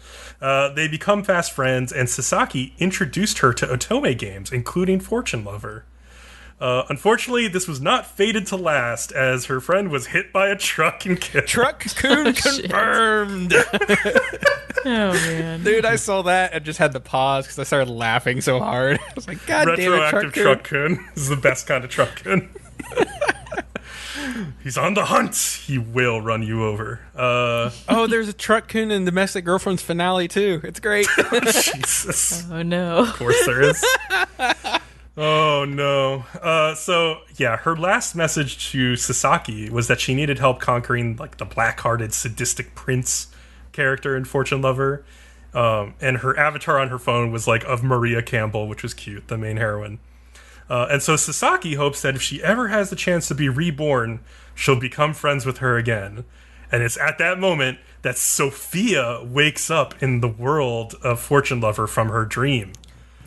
They become fast friends, and Sasaki introduced her to otome games, including Fortune Lover. Unfortunately, this was not fated to last, as her friend was hit by a truck and killed. Truck-kun confirmed! Oh, man. Dude, I saw that and just had to pause because I started laughing so hard. I was like, God damn it, Retroactive Truck-kun is the best kind of Truck-kun. He's on the hunt. He will run you over. Oh, there's a Truck-kun in Domestic Girlfriend's finale, too. It's great. Jesus. Oh, no. Of course there is. Oh, no. So, yeah, her last message to Sasaki was that she needed help conquering, like, the black-hearted, sadistic prince character in Fortune Lover. And her avatar on her phone was, like, of Maria Campbell, which was cute, the main heroine. And so Sasaki hopes that if she ever has the chance to be reborn, she'll become friends with her again. And it's at that moment that Sophia wakes up in the world of Fortune Lover from her dream.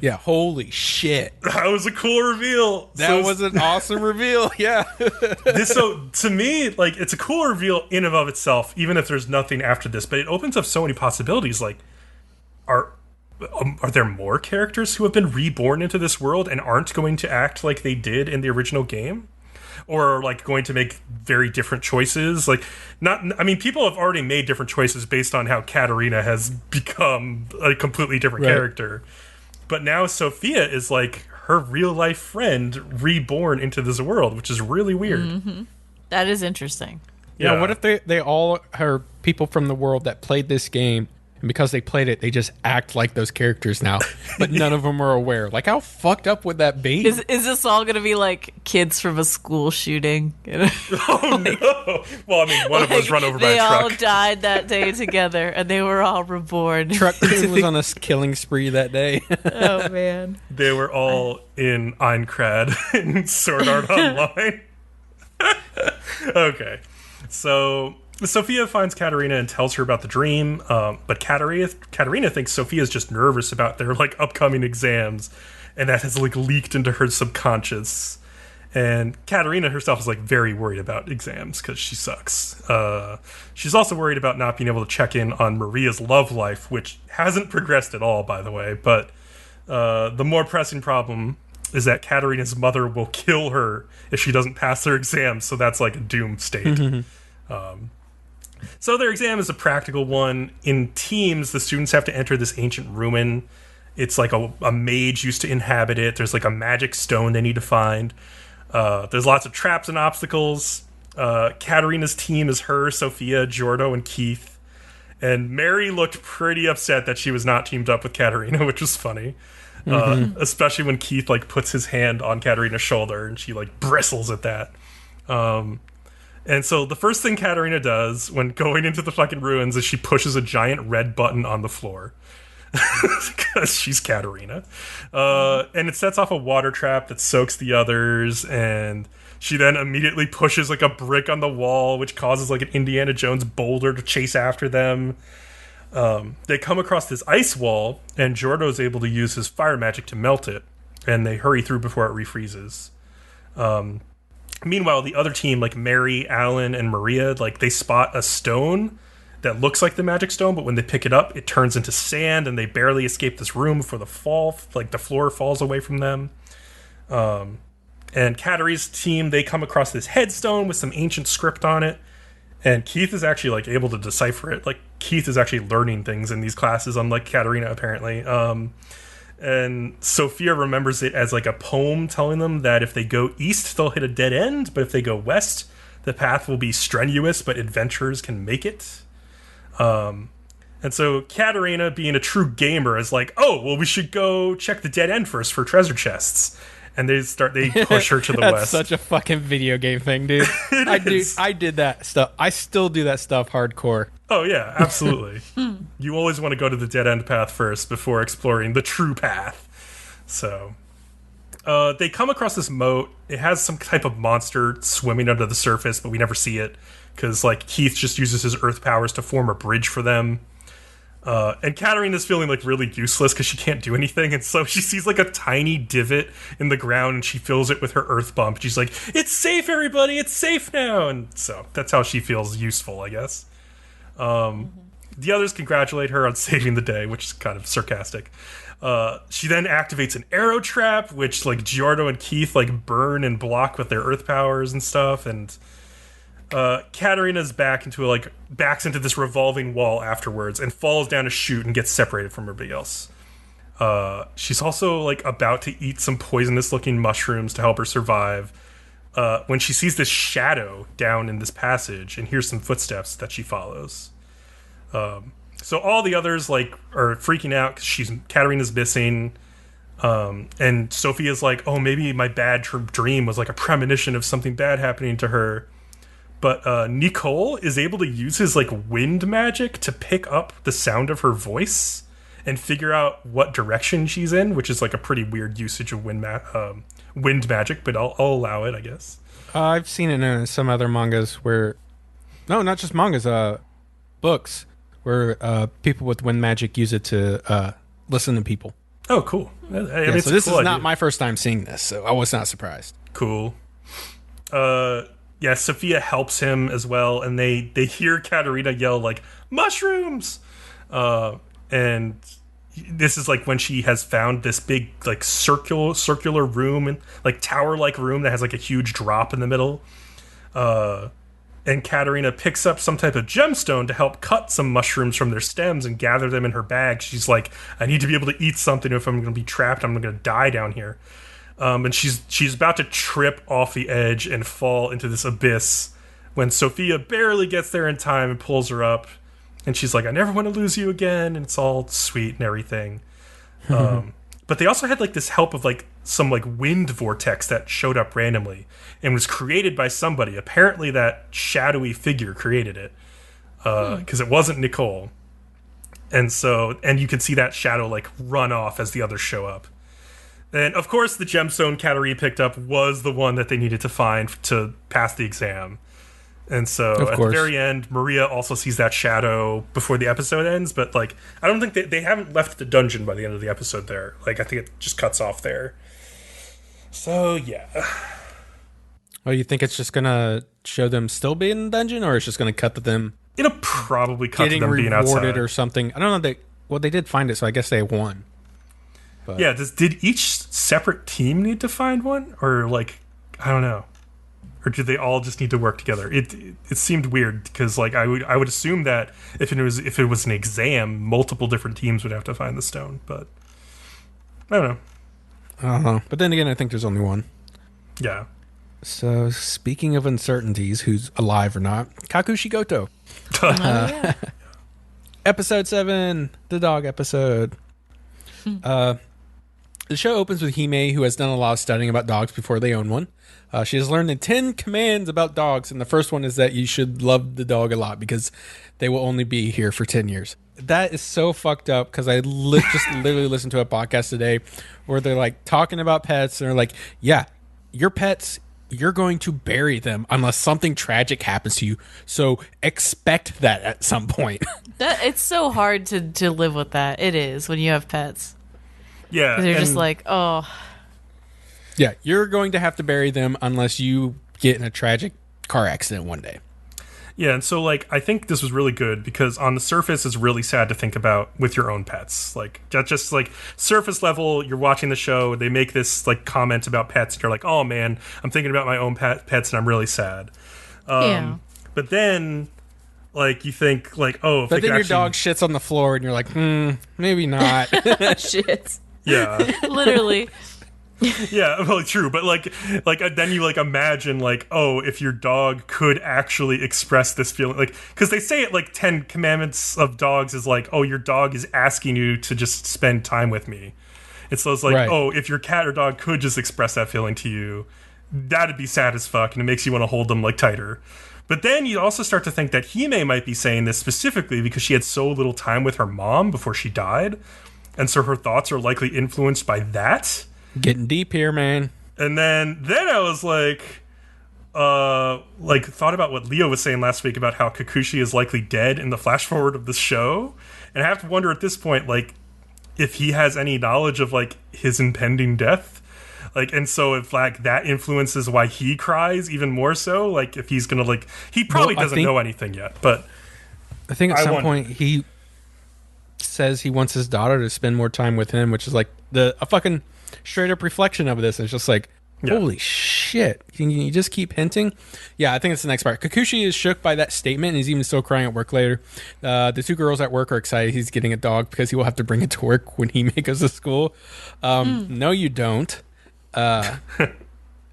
Yeah, holy shit. That was a cool reveal. That was an awesome reveal, yeah. So, to me, like, it's a cool reveal in and of itself, even if there's nothing after this. But it opens up so many possibilities. Like, are there more characters who have been reborn into this world and aren't going to act like they did in the original game? Or are, like, going to make very different choices? Like, people have already made different choices based on how Catarina has become a completely different character. But now Sophia is like her real life friend reborn into this world, which is really weird. Mm-hmm. That is interesting. Yeah, what if they all are people from the world that played this game, and because they played it, they just act like those characters now, but none of them are aware? Like, how fucked up would that be? Is this all going to be like kids from a school shooting? Oh, no. Well, I mean, one of them was run over by a truck. They all died that day together, and they were all reborn. Truck-kun was on a killing spree that day. Oh, man. They were all in Aincrad and Sword Art Online. Okay. So Sophia finds Catarina and tells her about the dream, but Catarina thinks Sophia's just nervous about their, like, upcoming exams, and that has, like, leaked into her subconscious. And Catarina herself is, like, very worried about exams because she sucks. She's also worried about not being able to check in on Maria's love life, which hasn't progressed at all, by the way. But the more pressing problem is that Catarina's mother will kill her if she doesn't pass her exams, so that's, like, a doom state. So their exam is a practical one. In teams, the students have to enter this ancient ruin. It's like a mage used to inhabit it. There's, like, a magic stone they need to find. There's lots of traps and obstacles. Catarina's team is her, Sophia, Giordo, and Keith. And Mary looked pretty upset that she was not teamed up with Catarina, which was funny. Especially when Keith, like, puts his hand on Catarina's shoulder and she, like, bristles at that. And so the first thing Catarina does when going into the fucking ruins is she pushes a giant red button on the floor. Because she's Catarina. And it sets off a water trap that soaks the others, and she then immediately pushes, like, a brick on the wall, which causes, like, an Indiana Jones boulder to chase after them. They come across this ice wall, and Giordo is able to use his fire magic to melt it, and they hurry through before it refreezes. Meanwhile, the other team, like Mary, Alan, and Maria, like, they spot a stone that looks like the magic stone, but when they pick it up, it turns into sand, and they barely escape this room before the floor falls away from them. And Katarina's team, they come across this headstone with some ancient script on it, and Keith is actually, like, able to decipher it. Like, Keith is actually learning things in these classes, unlike Catarina, apparently. And Sophia remembers it as, like, a poem telling them that if they go east, they'll hit a dead end, but if they go west, the path will be strenuous, but adventurers can make it. And so Catarina, being a true gamer, is like, oh, well, we should go check the dead end first for treasure chests. And they push her to the That's west. such a fucking video game thing, dude. I did that stuff. I still do that stuff hardcore. Oh, yeah, absolutely. You always want to go to the dead end path first before exploring the true path. So they come across this moat. It has some type of monster swimming under the surface, but we never see it because, like, Keith just uses his earth powers to form a bridge for them. And Catarina's feeling, like, really useless because she can't do anything, and so she sees, like, a tiny divot in the ground, and she fills it with her earth bump. She's like, it's safe, everybody! It's safe now! And so that's how she feels useful, I guess. The others congratulate her on saving the day, which is kind of sarcastic. She then activates an arrow trap, which, like, Giordo and Keith, like, burn and block with their earth powers and stuff, and Catarina's backs into this revolving wall afterwards and falls down a chute and gets separated from everybody else. She's also, like, about to eat some poisonous looking mushrooms to help her survive when she sees this shadow down in this passage and hears some footsteps that she follows. So all the others, like, are freaking out because Catarina's missing. And Sophia's like, oh, maybe my bad dream was, like, a premonition of something bad happening to her. But Nicole is able to use his, like, wind magic to pick up the sound of her voice and figure out what direction she's in, which is, like, a pretty weird usage of wind wind magic, but I'll allow it, I guess. I've seen it in some other mangas where, no, not just mangas, books where people with wind magic use it to listen to people. Oh, cool. Yeah, so this is not my first time seeing this, so I was not surprised. Cool. Yeah, Sophia helps him as well, and they hear Catarina yell, like, mushrooms! And this is, like, when she has found this big, like, circular room, and like, tower-like room that has, like, a huge drop in the middle. And Catarina picks up some type of gemstone to help cut some mushrooms from their stems and gather them in her bag. She's like, I need to be able to eat something. If I'm going to be trapped, I'm going to die down here. And she's about to trip off the edge and fall into this abyss when Sophia barely gets there in time and pulls her up. And she's like, I never want to lose you again. And it's all sweet and everything. But they also had like this help of like some like wind vortex that showed up randomly and was created by somebody. Apparently that shadowy figure created it because it wasn't Nicole. And you can see that shadow like run off as the others show up. And of course the gemstone Katarina picked up was the one that they needed to find to pass the exam. And so at the very end, Maria also sees that shadow before the episode ends. But like, I don't think they haven't left the dungeon by the end of the episode there. Like, I think it just cuts off there. So, yeah. Oh, you think it's just going to show them still being in the dungeon, or it's just going to cut to them? It'll probably cut to them being outside. Getting rewarded or something. I don't know. They did find it, so I guess they won. But. Yeah, did each separate team need to find one? Or, like, I don't know. Or do they all just need to work together? It seemed weird because like I would assume that if it was an exam, multiple different teams would have to find the stone, but I don't know. But then again, I think there's only one. Yeah. So speaking of uncertainties, who's alive or not, Kakushigoto. Episode 7, the dog episode. The show opens with Hime, who has done a lot of studying about dogs before they own one. She has learned the 10 commands about dogs, and the first one is that you should love the dog a lot because they will only be here for 10 years. That is so fucked up because I just literally listened to a podcast today where they're like talking about pets, and they're like, yeah, your pets, you're going to bury them unless something tragic happens to you. So expect that at some point. It's so hard to live with that. It is when you have pets. Yeah. They're just like, oh. Yeah, you're going to have to bury them unless you get in a tragic car accident one day. Yeah, and so, like, I think this was really good because on the surface, it's really sad to think about with your own pets. Like, just like, surface level, you're watching the show, they make this, like, comment about pets, and you're like, oh, man, I'm thinking about my own pets, and I'm really sad. Yeah. But then, like, you think, like, oh, if but they then could your dog shits on the floor, and you're like, maybe not. Shit. Yeah. Literally. Yeah, well, true, but like then you like imagine like, oh, if your dog could actually express this feeling, like, because they say it like 10 commandments of dogs is like, oh, your dog is asking you to just spend time with me. It's those like, right. Oh, if your cat or dog could just express that feeling to you, that'd be sad as fuck, and it makes you want to hold them like tighter. But then you also start to think that Hime might be saying this specifically because she had so little time with her mom before she died, and so her thoughts are likely influenced by that. Getting deep here, man. And then I was like thought about what Leo was saying last week about how Kakushi is likely dead in the flash forward of the show. And I have to wonder at this point, like, if he has any knowledge of, like, his impending death. Like, and so if, like, that influences why he cries even more so, like, if he's gonna, like, he probably doesn't know anything yet, but I think at some point he says he wants his daughter to spend more time with him, which is, like, a fucking straight up reflection of this. It's just like, holy shit, can you just keep hinting? Yeah, I think it's the next part. Kakushi is shook by that statement, and he's even still crying at work later. The two girls at work are excited he's getting a dog because he will have to bring it to work when he goes to school. No, you don't. I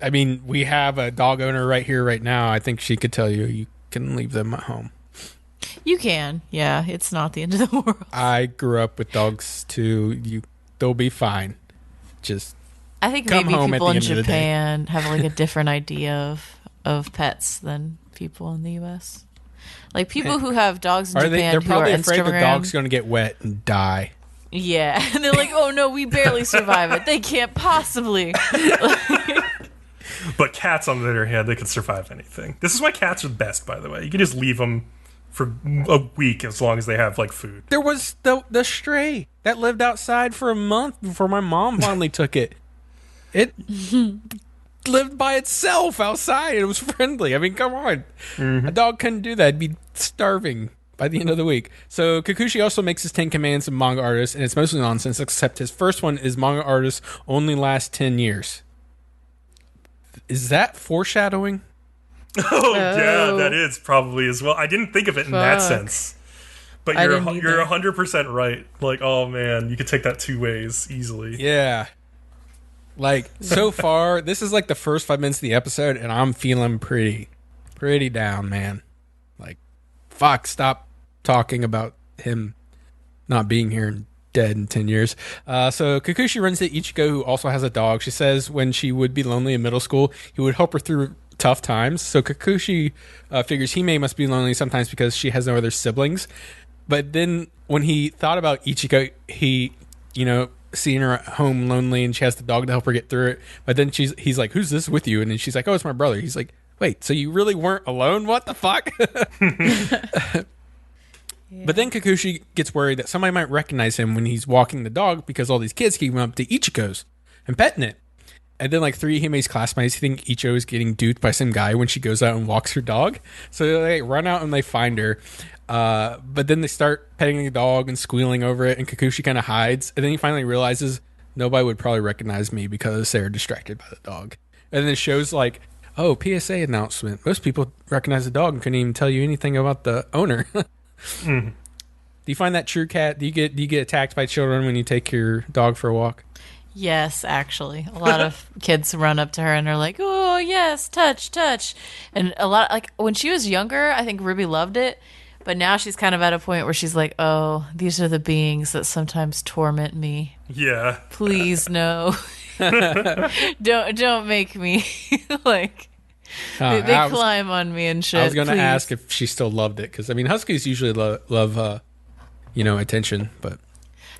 mean, we have a dog owner right here right now. I think she could tell you can leave them at home. You can. Yeah, it's not the end of the world. I grew up with dogs too. They'll be fine. Just I think maybe people in Japan have like a different idea of pets than people in the US. Like people who have dogs in Japan, they're probably afraid the dog's going to get wet and die. Yeah, and they're like, "Oh no, we barely survive it. They can't possibly." But cats, on the other hand, they can survive anything. This is why cats are best, by the way. You can just leave them for a week as long as they have like food. There was the stray that lived outside for a month before my mom finally took it. It lived by itself outside. It was friendly. I mean, come on. A dog couldn't do that. It'd be starving by the end of the week. So Kakushi also makes his 10 commands of manga artist, and it's mostly nonsense, except his first one is manga artists only last 10 years. Is that foreshadowing? Oh, yeah, that is probably as well. I didn't think of it in that sense. But you're 100% right. Like, oh man, you could take that two ways easily. Yeah. Like, so far, this is like the first 5 minutes of the episode, and I'm feeling pretty down, man. Like, fuck, stop talking about him not being here and dead in 10 years. So Kakushi runs into Ichigo, who also has a dog. She says when she would be lonely in middle school, he would help her through tough times. So Kakushi figures Hime must be lonely sometimes because she has no other siblings. But then when he thought about Ichigo, he, seeing her at home lonely and she has the dog to help her get through it. But then he's like, who's this with you? And then she's like, oh, it's my brother. He's like, wait, so you really weren't alone? What the fuck? Yeah. But then Kakushi gets worried that somebody might recognize him when he's walking the dog because all these kids keep him up to Ichigo's and petting it. And then like 3 of Hime's classmates think Ichigo is getting duped by some guy when she goes out and walks her dog. So they run out and they find her. But then they start petting the dog and squealing over it, and Kakushi kind of hides. And then he finally realizes nobody would probably recognize me because they're distracted by the dog. And then it shows like, oh, PSA announcement. Most people recognize the dog and couldn't even tell you anything about the owner. Do you find that true, Kat? Do you get attacked by children when you take your dog for a walk? Yes, actually. A lot of kids run up to her and are like, oh, yes, touch. And a lot, like, when she was younger, I think Ruby loved it. But now she's kind of at a point where she's like, oh, these are the beings that sometimes torment me. Yeah. Please, no. Don't make me. Like, they climb on me and shit. I was going to ask if she still loved it. Because, I mean, huskies usually love attention, but...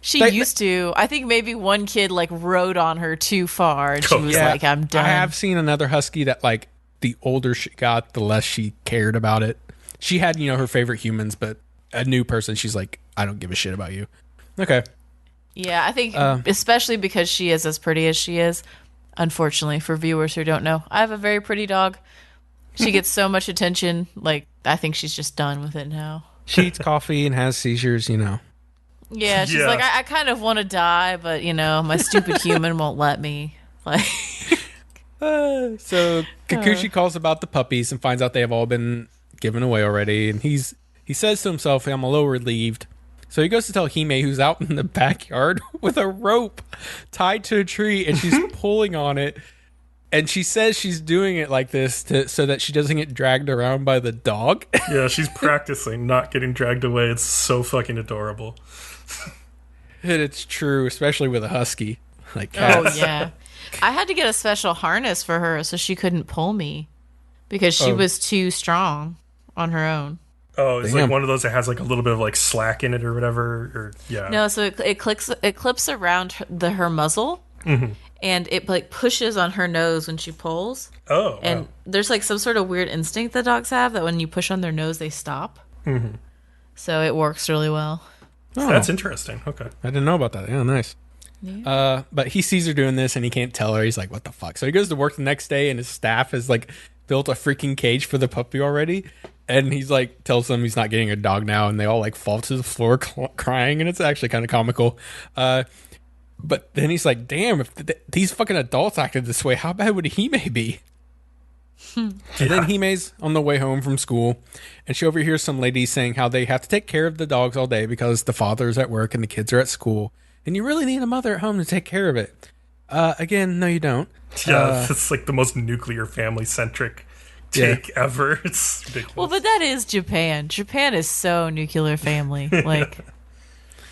She used to. I think maybe one kid like rode on her too far, and she was like, "I'm done." I have seen another husky that like the older she got, the less she cared about it. She had her favorite humans, but a new person, she's like, "I don't give a shit about you." Okay. Yeah, I think especially because she is as pretty as she is. Unfortunately, for viewers who don't know, I have a very pretty dog. She gets so much attention. Like, I think she's just done with it now. She eats coffee and has seizures. Yeah, she's like, I kind of want to die, but, my stupid human won't let me. Like, so Kakushi calls about the puppies and finds out they have all been given away already. And he says to himself, I'm a little relieved. So he goes to tell Hime, who's out in the backyard with a rope tied to a tree, and she's pulling on it. And she says she's doing it like this so that she doesn't get dragged around by the dog. Yeah, she's practicing not getting dragged away. It's so fucking adorable. And it's true, especially with a husky. Like cats. Oh, yeah. I had to get a special harness for her so she couldn't pull me because she was too strong on her own. Oh, it's like one of those that has like a little bit of like slack in it or whatever. Or yeah. No, so it clips around her muzzle. Mm-hmm. And it like pushes on her nose when she pulls. Oh. And there's like some sort of weird instinct that dogs have that when you push on their nose, they stop. Mm-hmm. So it works really well. Oh, that's interesting. Okay. I didn't know about that. Yeah, nice. Yeah. But he sees her doing this and he can't tell her. He's like, what the fuck? So he goes to work the next day and his staff has like built a freaking cage for the puppy already. And he's like, tells them he's not getting a dog now. And they all like fall to the floor crying. And it's actually kind of comical. But then he's like, damn, if these fucking adults acted this way, how bad would Hime be? And then Hime's on the way home from school, and she overhears some ladies saying how they have to take care of the dogs all day because the father's at work and the kids are at school. And you really need a mother at home to take care of it. Again, no, you don't. Yeah, it's like the most nuclear family-centric take ever. It's ridiculous. Well, but that is Japan. Japan is so nuclear family. Like...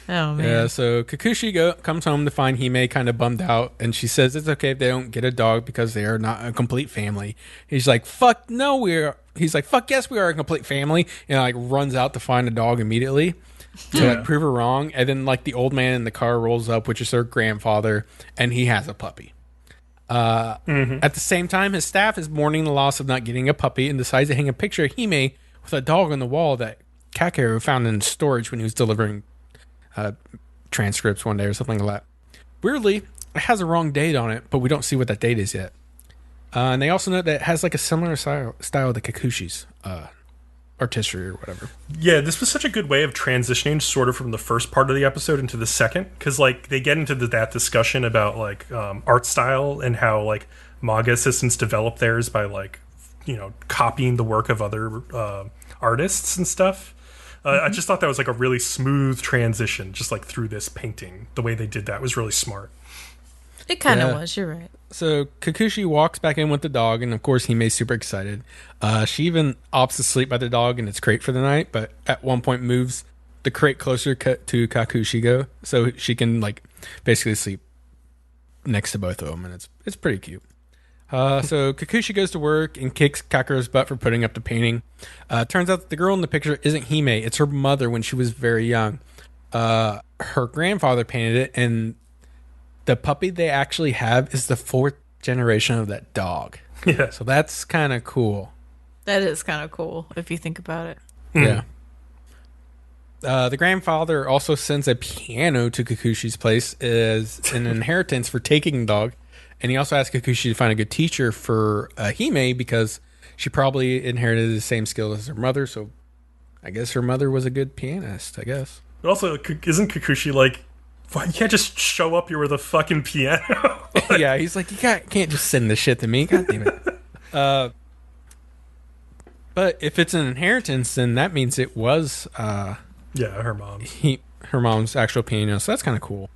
Oh, man. Yeah, so Kakushi comes home to find Hime kind of bummed out, and she says it's okay if they don't get a dog because they are not a complete family. He's like, fuck no, he's like, fuck yes, we are a complete family, and like runs out to find a dog immediately to like prove her wrong. And then like the old man in the car rolls up, which is her grandfather, and he has a puppy. At the same time, his staff is mourning the loss of not getting a puppy and decides to hang a picture of Hime with a dog on the wall that Kakeru found in storage when he was delivering transcripts one day or something like that. Weirdly, it has a wrong date on it, but we don't see what that date is yet. And they also note that it has like a similar style to Kakushi's artistry or whatever. Yeah, this was such a good way of transitioning sort of from the first part of the episode into the second, because like they get into that discussion about like art style and how like manga assistants develop theirs by like, you know, copying the work of other artists and stuff. I just thought that was like a really smooth transition, just like through this painting. The way they did that was really smart. It kind of was, you're right. So Kakushi walks back in with the dog, and of course Hime's super excited. She even opts to sleep by the dog in its crate for the night, but at one point moves the crate closer to Kakushigo so she can like basically sleep next to both of them, and it's pretty cute. So Kakushi goes to work and kicks Kakeru's butt for putting up the painting. Turns out that the girl in the picture isn't Hime, it's her mother when she was very young. Her grandfather painted it, and the puppy they actually have is the 4th generation of that dog. Yeah. So that's kind of cool. That is kind of cool if you think about it. Yeah. The grandfather also sends a piano to Kakushi's place as an inheritance for taking the dog. And he also asks Kakushi to find a good teacher for Hime because she probably inherited the same skill as her mother. So I guess her mother was a good pianist, I guess. But also, isn't Kakushi like, you can't just show up here with a fucking piano? Like, yeah, he's like, you can't just send this shit to me. God damn it. But if it's an inheritance, then that means it was her mom's. Her mom's actual piano. So that's kind of cool.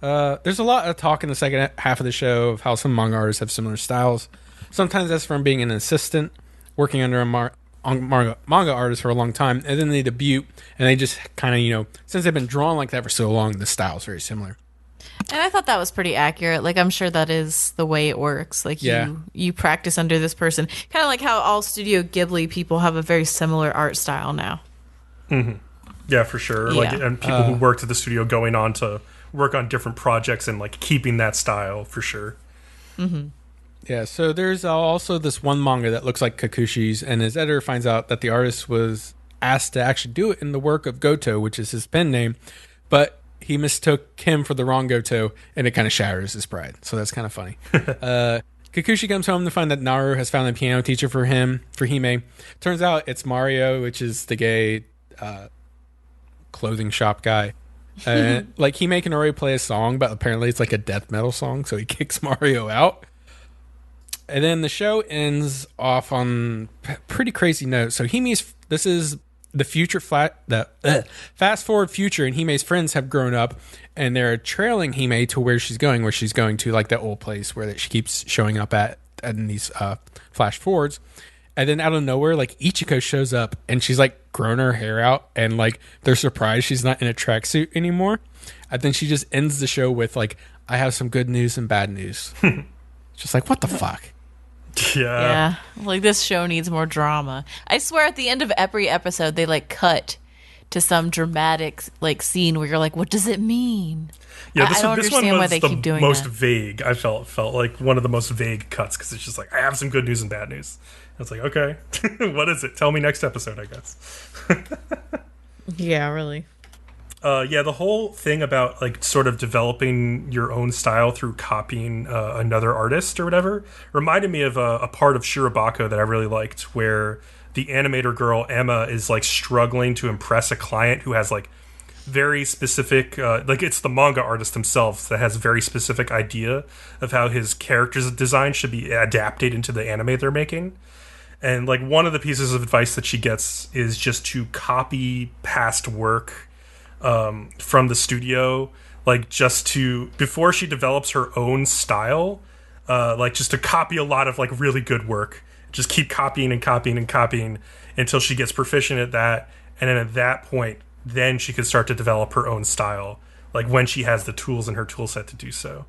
There's a lot of talk in the second half of the show of how some manga artists have similar styles. Sometimes that's from being an assistant, working under a manga artist for a long time, and then they debut, and they just kind of, you know, since they've been drawn like that for so long, the style's very similar. And I thought that was pretty accurate. Like, I'm sure that is the way it works. Like, you practice under this person. Kind of like how all Studio Ghibli people have a very similar art style now. Mm-hmm. Yeah, for sure. Yeah. Like, and people who worked at the studio going on to work on different projects and, like, keeping that style, for sure. Mm-hmm. Yeah, so there's also this one manga that looks like Kakushi's, and his editor finds out that the artist was asked to actually do it in the work of Goto, which is his pen name, but he mistook him for the wrong Goto, and it kind of shatters his pride. So that's kind of funny. Kakushi comes home to find that Naru has found a piano teacher for Hime. Turns out it's Mario, which is the gay clothing shop guy. Like, Hime can already play a song, but apparently it's like a death metal song, so he kicks Mario out. And then the show ends off on pretty crazy note. So this is the future fast forward future, and Hime's friends have grown up, and they're trailing Hime to where she's going to like that old place where she keeps showing up at in these flash forwards. And then out of nowhere, like, Ichiko shows up, and she's like grown her hair out, and like they're surprised she's not in a tracksuit anymore. And then she just ends the show with like, I have some good news and bad news. Just like, what the fuck? Yeah. Like, this show needs more drama. I swear at the end of every episode they like cut to some dramatic like scene where you're like, what does it mean? Yeah, I don't understand why they keep doing most that. vague. I felt like one of the most vague cuts because it's just like, I have some good news and bad news. I was like, okay, what is it? Tell me next episode, I guess. Yeah, really. The whole thing about like sort of developing your own style through copying another artist or whatever reminded me of a part of Shirobako that I really liked, where the animator girl Emma is like struggling to impress a client who has like very specific, like it's the manga artist himself that has a very specific idea of how his character's design should be adapted into the anime they're making. And like one of the pieces of advice that she gets is just to copy past work from the studio, like just to, before she develops her own style, like just to copy a lot of like really good work. Just keep copying and copying and copying until she gets proficient at that. And then at that point, then she could start to develop her own style, like when she has the tools in her tool set to do so.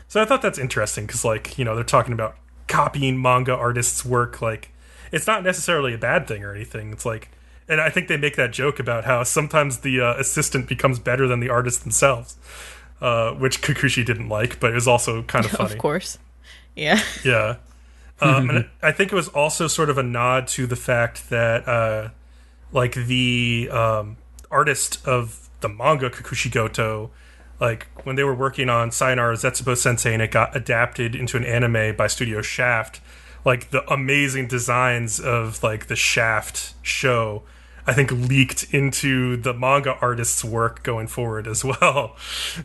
So I thought that's interesting because, like, you know, they're talking about copying manga artists' work. Like, it's not necessarily a bad thing or anything. It's like, and I think they make that joke about how sometimes the assistant becomes better than the artist themselves, which Kakushi didn't like, but it was also kind of funny. Of course. Yeah. Yeah. And I think it was also sort of a nod to the fact that, like, the artist of the manga Kakushigoto, like, when they were working on Sayonara Zetsubo Sensei and it got adapted into an anime by Studio Shaft, like, the amazing designs of, like, the Shaft show, I think, leaked into the manga artist's work going forward as well.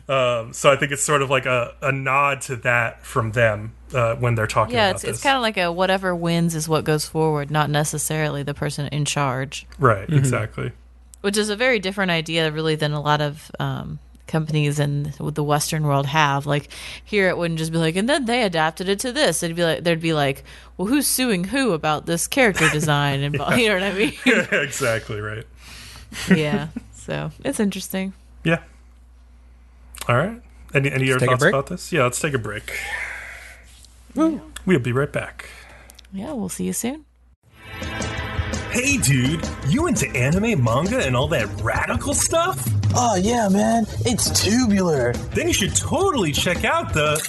So I think it's sort of like a nod to that from them when they're talking about this. Yeah, it's kind of like a whatever wins is what goes forward, not necessarily the person in charge. Right, exactly. Which is a very different idea, really, than a lot of companies in the Western world have. Like, here it wouldn't just be like, and then they adapted it to this. It'd be like, there'd be like, well, who's suing who about this character design? And you know what I mean? Yeah, exactly, right. Yeah, so it's interesting. Yeah. All right. Any other thoughts about this? Yeah, let's take a break. Yeah. We'll be right back. Yeah, we'll see you soon. Hey, dude, you into anime, manga, and all that radical stuff? Oh, yeah, man. It's tubular. Then you should totally check out the...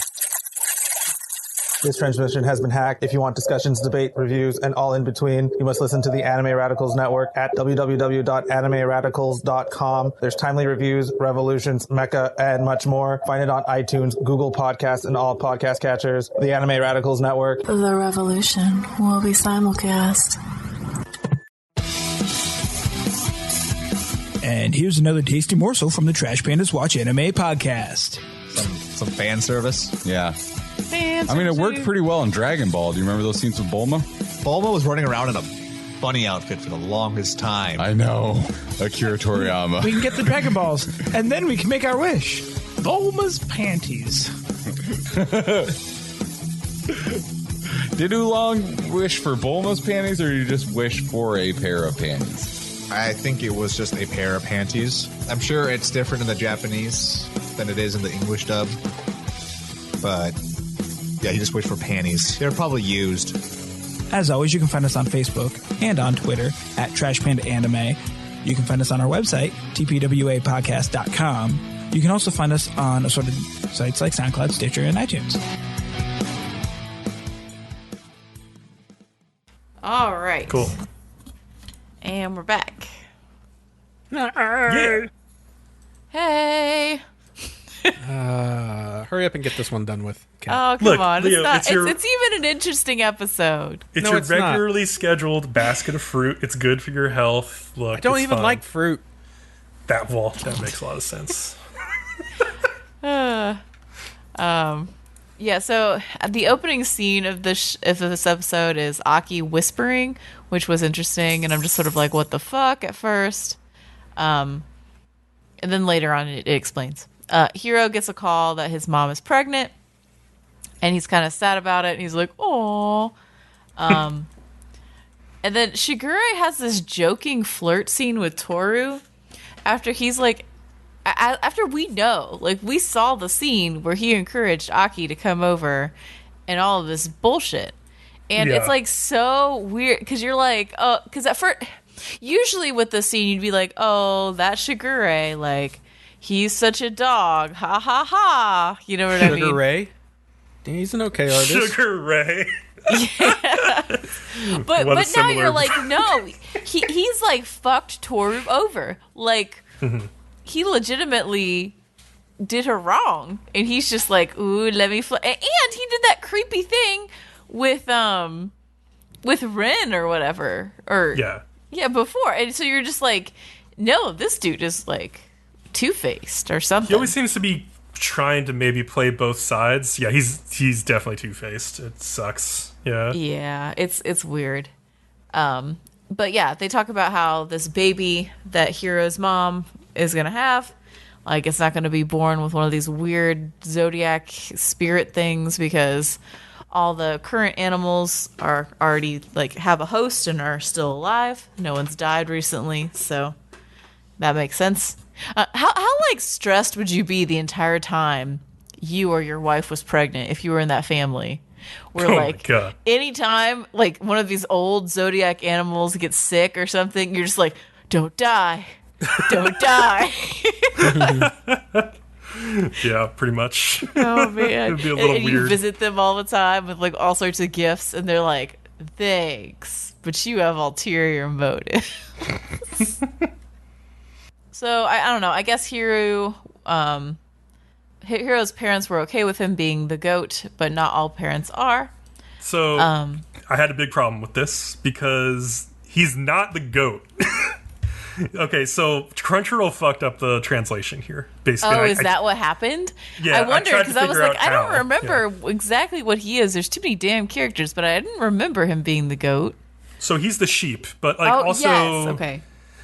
This transmission has been hacked. If you want discussions, debate, reviews, and all in between, you must listen to the Anime Radicals Network at www.animeradicals.com. There's timely reviews, revolutions, mecha, and much more. Find it on iTunes, Google Podcasts, and all podcast catchers. The Anime Radicals Network. The revolution will be simulcast. And here's another tasty morsel from the Trash Pandas Watch Anime podcast. Some fan service. Yeah. I mean, it worked pretty well in Dragon Ball. Do you remember those scenes with Bulma? Bulma was running around in a bunny outfit for the longest time. I know. Akira Toriyama. We can get the Dragon Balls, and then we can make our wish. Bulma's panties. Did Oolong wish for Bulma's panties, or did you just wish for a pair of panties? I think it was just a pair of panties. I'm sure it's different in the Japanese than it is in the English dub. But, yeah, he just wished for panties. They're probably used. As always, you can find us on Facebook and on Twitter at Trash Panda Anime. You can find us on our website, tpwapodcast.com. You can also find us on assorted sites like SoundCloud, Stitcher, and iTunes. All right. Cool. And we're back. Yeah. Hey. Hurry up and get this one done with. Kat. Oh, come Look, on. Leo, it's even an interesting episode. It's No, your it's not. regularly scheduled basket of fruit. It's good for your health. Look, I don't it's even fine. like fruit. That makes a lot of sense. Yeah, so the opening scene of this episode is Aki whispering, which was interesting, and I'm just sort of like, what the fuck at first. And then later on it explains. Hiro gets a call that his mom is pregnant, and he's kind of sad about it, and he's like, "Aw." And then Shigure has this joking flirt scene with Toru after he's like, after we know, like, we saw the scene where he encouraged Aki to come over and all of this bullshit. And Yeah. it's like so weird because you're like, oh, because at first, usually with the scene, you'd be like, oh, that Shigure, like, he's such a dog. Ha ha ha. You know what I mean? Sugar Ray. He's an okay artist. Sugar Ray. But What a now similar- you're like, no, he's like fucked Toru over. Like, he legitimately did her wrong, and he's just like, ooh, let me and he did that creepy thing with Ren or whatever, or yeah before, and so you're just like, no, this dude is like two-faced or something. He always seems to be trying to maybe play both sides. Yeah, he's definitely two-faced. It sucks. Yeah, it's weird. But yeah, they talk about how this baby that Hiro's mom is gonna have, like, it's not gonna be born with one of these weird zodiac spirit things, because all the current animals are already, like, have a host and are still alive. No one's died recently, so that makes sense. How like stressed would you be the entire time you or your wife was pregnant if you were in that family? Where, Oh my like, God. anytime, like, one of these old zodiac animals gets sick or something, you're just like, don't die. Don't die. Yeah, pretty much. Oh man, It'd be a little and weird. you visit them all the time with like all sorts of gifts, and they're like, "Thanks, but you have ulterior motive." So I don't know. I guess Hiro's parents were okay with him being the goat, but not all parents are. So I had a big problem with this because he's not the goat. Okay, so Crunchyroll fucked up the translation here. Basically, Oh, is that what happened? Yeah, I wondered tried to because I was figure like, out I don't how. remember exactly what he is. There's too many damn characters, but I didn't remember him being the goat. So he's the sheep, but like Oh, also yes, okay.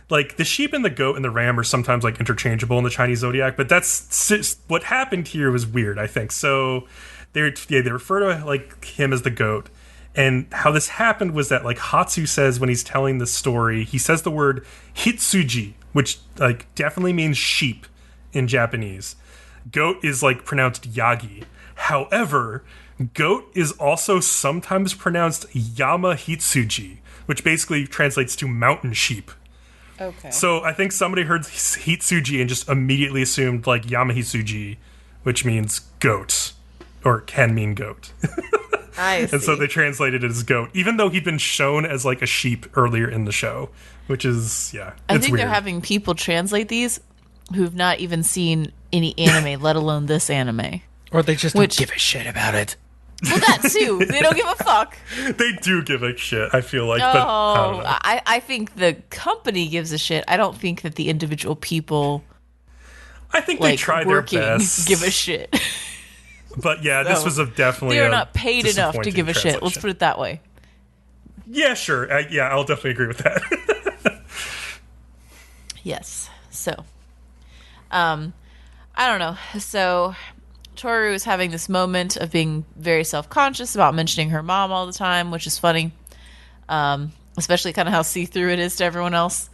like the sheep and the goat and the ram are sometimes like interchangeable in the Chinese zodiac, but that's what happened here was weird, I think. So they refer to like him as the goat. And how this happened was that like Hatsu says when he's telling the story, he says the word hitsuji, which like definitely means sheep in Japanese. Goat is like pronounced yagi. However, goat is also sometimes pronounced yama hitsuji, which basically translates to mountain sheep. Okay. So I think somebody heard hitsuji and just immediately assumed like yama hitsuji, which means goat or can mean goat. I see. And so they translated it as goat, even though he'd been shown as like a sheep earlier in the show, which is, yeah, I it's think weird. they're having people translate these who've not even seen any anime, let alone this anime. Or they just Which- don't give a shit about it. Well, that too. They don't give a fuck. They do give a shit, I feel like, but I don't Oh, know. I think the company gives a shit. I don't think that the individual people I think they like try their working best. give a shit. But yeah, this So, was definitely They are a not paid enough to disappointing give a shit. Let's translation. put it that way. Yeah, sure. Yeah, I'll definitely agree with that. Yes. So, I don't know. So, Toru is having this moment of being very self-conscious about mentioning her mom all the time, which is funny. Especially kind of how see-through it is to everyone else.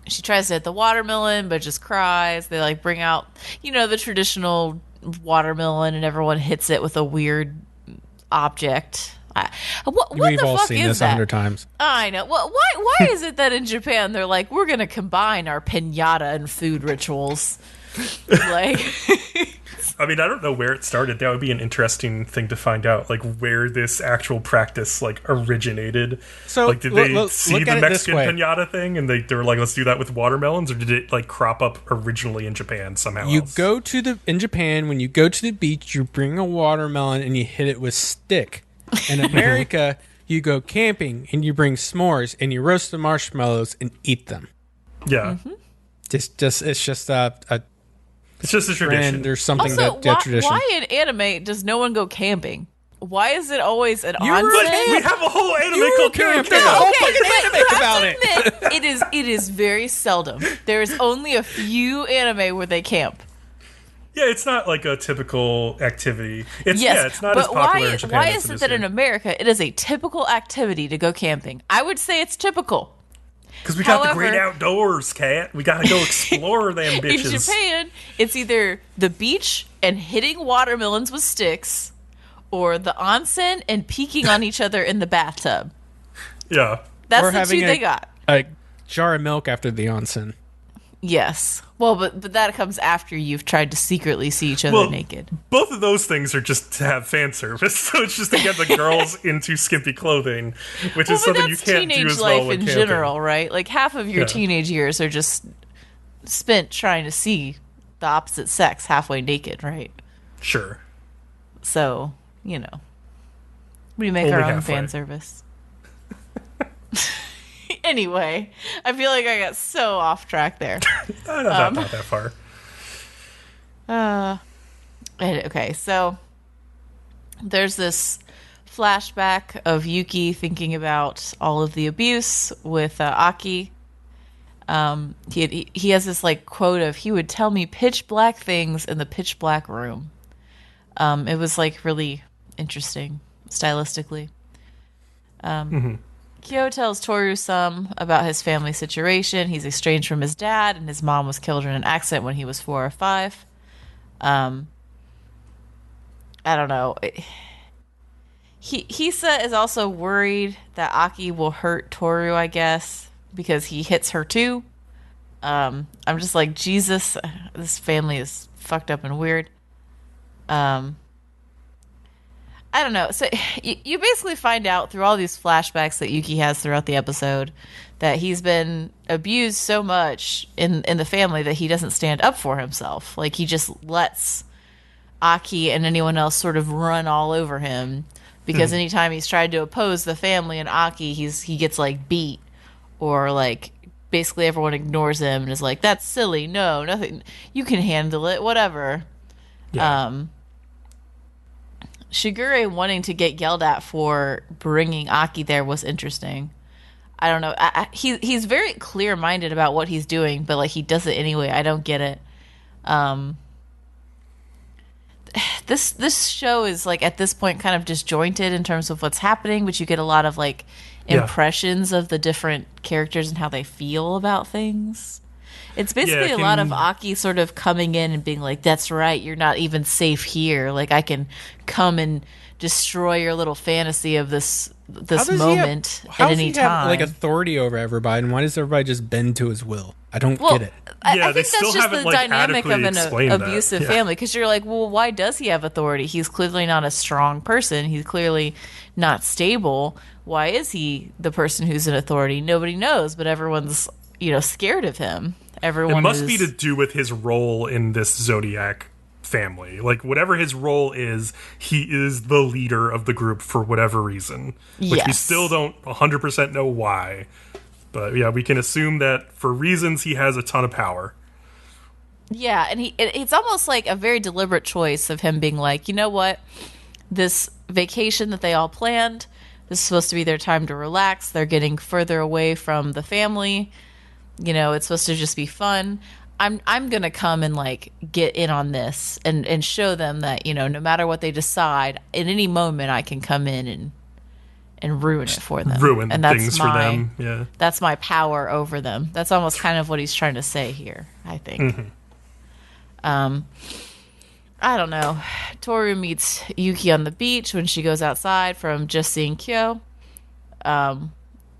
She tries to hit the watermelon, but just cries. They like bring out, the traditional watermelon, and everyone hits it with a weird object. What We've the all fuck seen is this that? 100 times. I know. Well, why is it that in Japan they're like, we're gonna combine our piñata and food rituals? Like, I mean, I don't know where it started. That would be an interesting thing to find out, like where this actual practice like originated. So, like, did they look see at the it this Mexican way. piñata thing and they were like, let's do that with watermelons, or did it like crop up originally in Japan somehow? You else? go to in Japan, when you go to the beach, you bring a watermelon and you hit it with stick. In America, you go camping and you bring s'mores and you roast the marshmallows and eat them. Yeah, It's just a it's just a tradition. trend or something also, that tradition. why in anime does no one go camping? Why is it always an You were onsen? a We have a whole anime You called can't Kakuya. pick a whole Okay, fucking but anime you have about to it. admit, it is very seldom. There is only a few anime where they camp. Yeah, it's not like a typical activity. It's Yes, it's not but as popular in Japan. why as is it is that in here. America it is a typical activity to go camping? I would say it's typical. Because we got the However- great outdoors, cat. We gotta go explore them bitches. In Japan, it's either the beach and hitting watermelons with sticks, or the onsen and peeking on each other in the bathtub. Yeah. That's Or the having two they got. a jar of milk after the onsen. Yes. Well, but that comes after you've tried to secretly see each other Well, naked. Both of those things are just to have fan service. So it's just to get the girls into skimpy clothing, which Well, is but something you that's can't do teenage as well life when in camping. general, right? Like half of your Yeah. teenage years are just spent trying to see the opposite sex halfway naked, right? Sure. So, we make Only our own halfway. fan service. Anyway, I feel like I got so off track there. Not that far. Okay, so there's this flashback of Yuki thinking about all of the abuse with Aki. He has this like quote of, he would tell me pitch black things in the pitch black room. It was like really interesting stylistically. Kyo tells Toru some about his family situation. He's estranged from his dad, and his mom was killed in an accident when he was 4 or 5. I don't know. Hisa is also worried that Aki will hurt Toru, I guess, because he hits her too. I'm just like, Jesus, this family is fucked up and weird. I don't know. So you basically find out through all these flashbacks that Yuki has throughout the episode that he's been abused so much in the family that he doesn't stand up for himself. Like, he just lets Aki and anyone else sort of run all over him, because anytime he's tried to oppose the family and Aki, he gets like beat, or like basically everyone ignores him and is like, that's silly. No, nothing. You can handle it. Whatever. Yeah. Shigure wanting to get yelled at for bringing Aki there was interesting. I don't know. He's very clear-minded about what he's doing, but like, he does it anyway. I don't get it. This show is like, at this point, kind of disjointed in terms of what's happening, but you get a lot of like impressions of the different characters and how they feel about things. It's basically a lot of Aki sort of coming in and being like, that's right, you're not even safe here. Like, I can come and destroy your little fantasy of this moment at any time. Have, like, authority over everybody, and why does everybody just bend to his will? I don't get it. I think that's just the dynamic of an abusive family, because you're like, well, why does he have authority? He's clearly not a strong person. He's clearly not stable. Why is he the person who's in authority? Nobody knows, but everyone's, scared of him. It must be to do with his role in this Zodiac family. Like, whatever his role is, he is the leader of the group for whatever reason. Like, we still don't 100% know why. But yeah, we can assume that for reasons he has a ton of power. Yeah, and it's almost like a very deliberate choice of him being like, you know what? This vacation that they all planned, this is supposed to be their time to relax. They're getting further away from the family. It's supposed to just be fun. I'm gonna come and like get in on this and show them that, no matter what they decide, at any moment I can come in and ruin it for them. Ruin things for them. Yeah. That's my power over them. That's almost kind of what he's trying to say here, I think. I don't know. Toru meets Yuki on the beach when she goes outside from just seeing Kyo.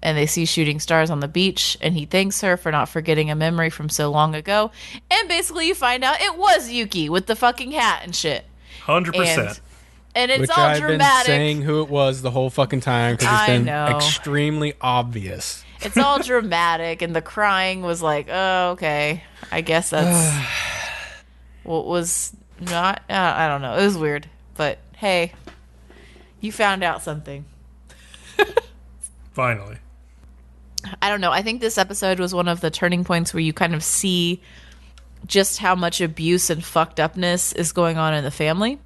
And they see shooting stars on the beach, and he thanks her for not forgetting a memory from so long ago. And basically you find out it was Yuki with the fucking hat and shit. 100%. And it's Which all I've dramatic. Been saying who it was the whole fucking time, because it's been extremely obvious. It's all dramatic, and the crying was like, oh, okay. I guess that's what was not... I don't know. It was weird. But, hey, you found out something. Finally. I don't know. I think this episode was one of the turning points where you kind of see just how much abuse and fucked upness is going on in the family.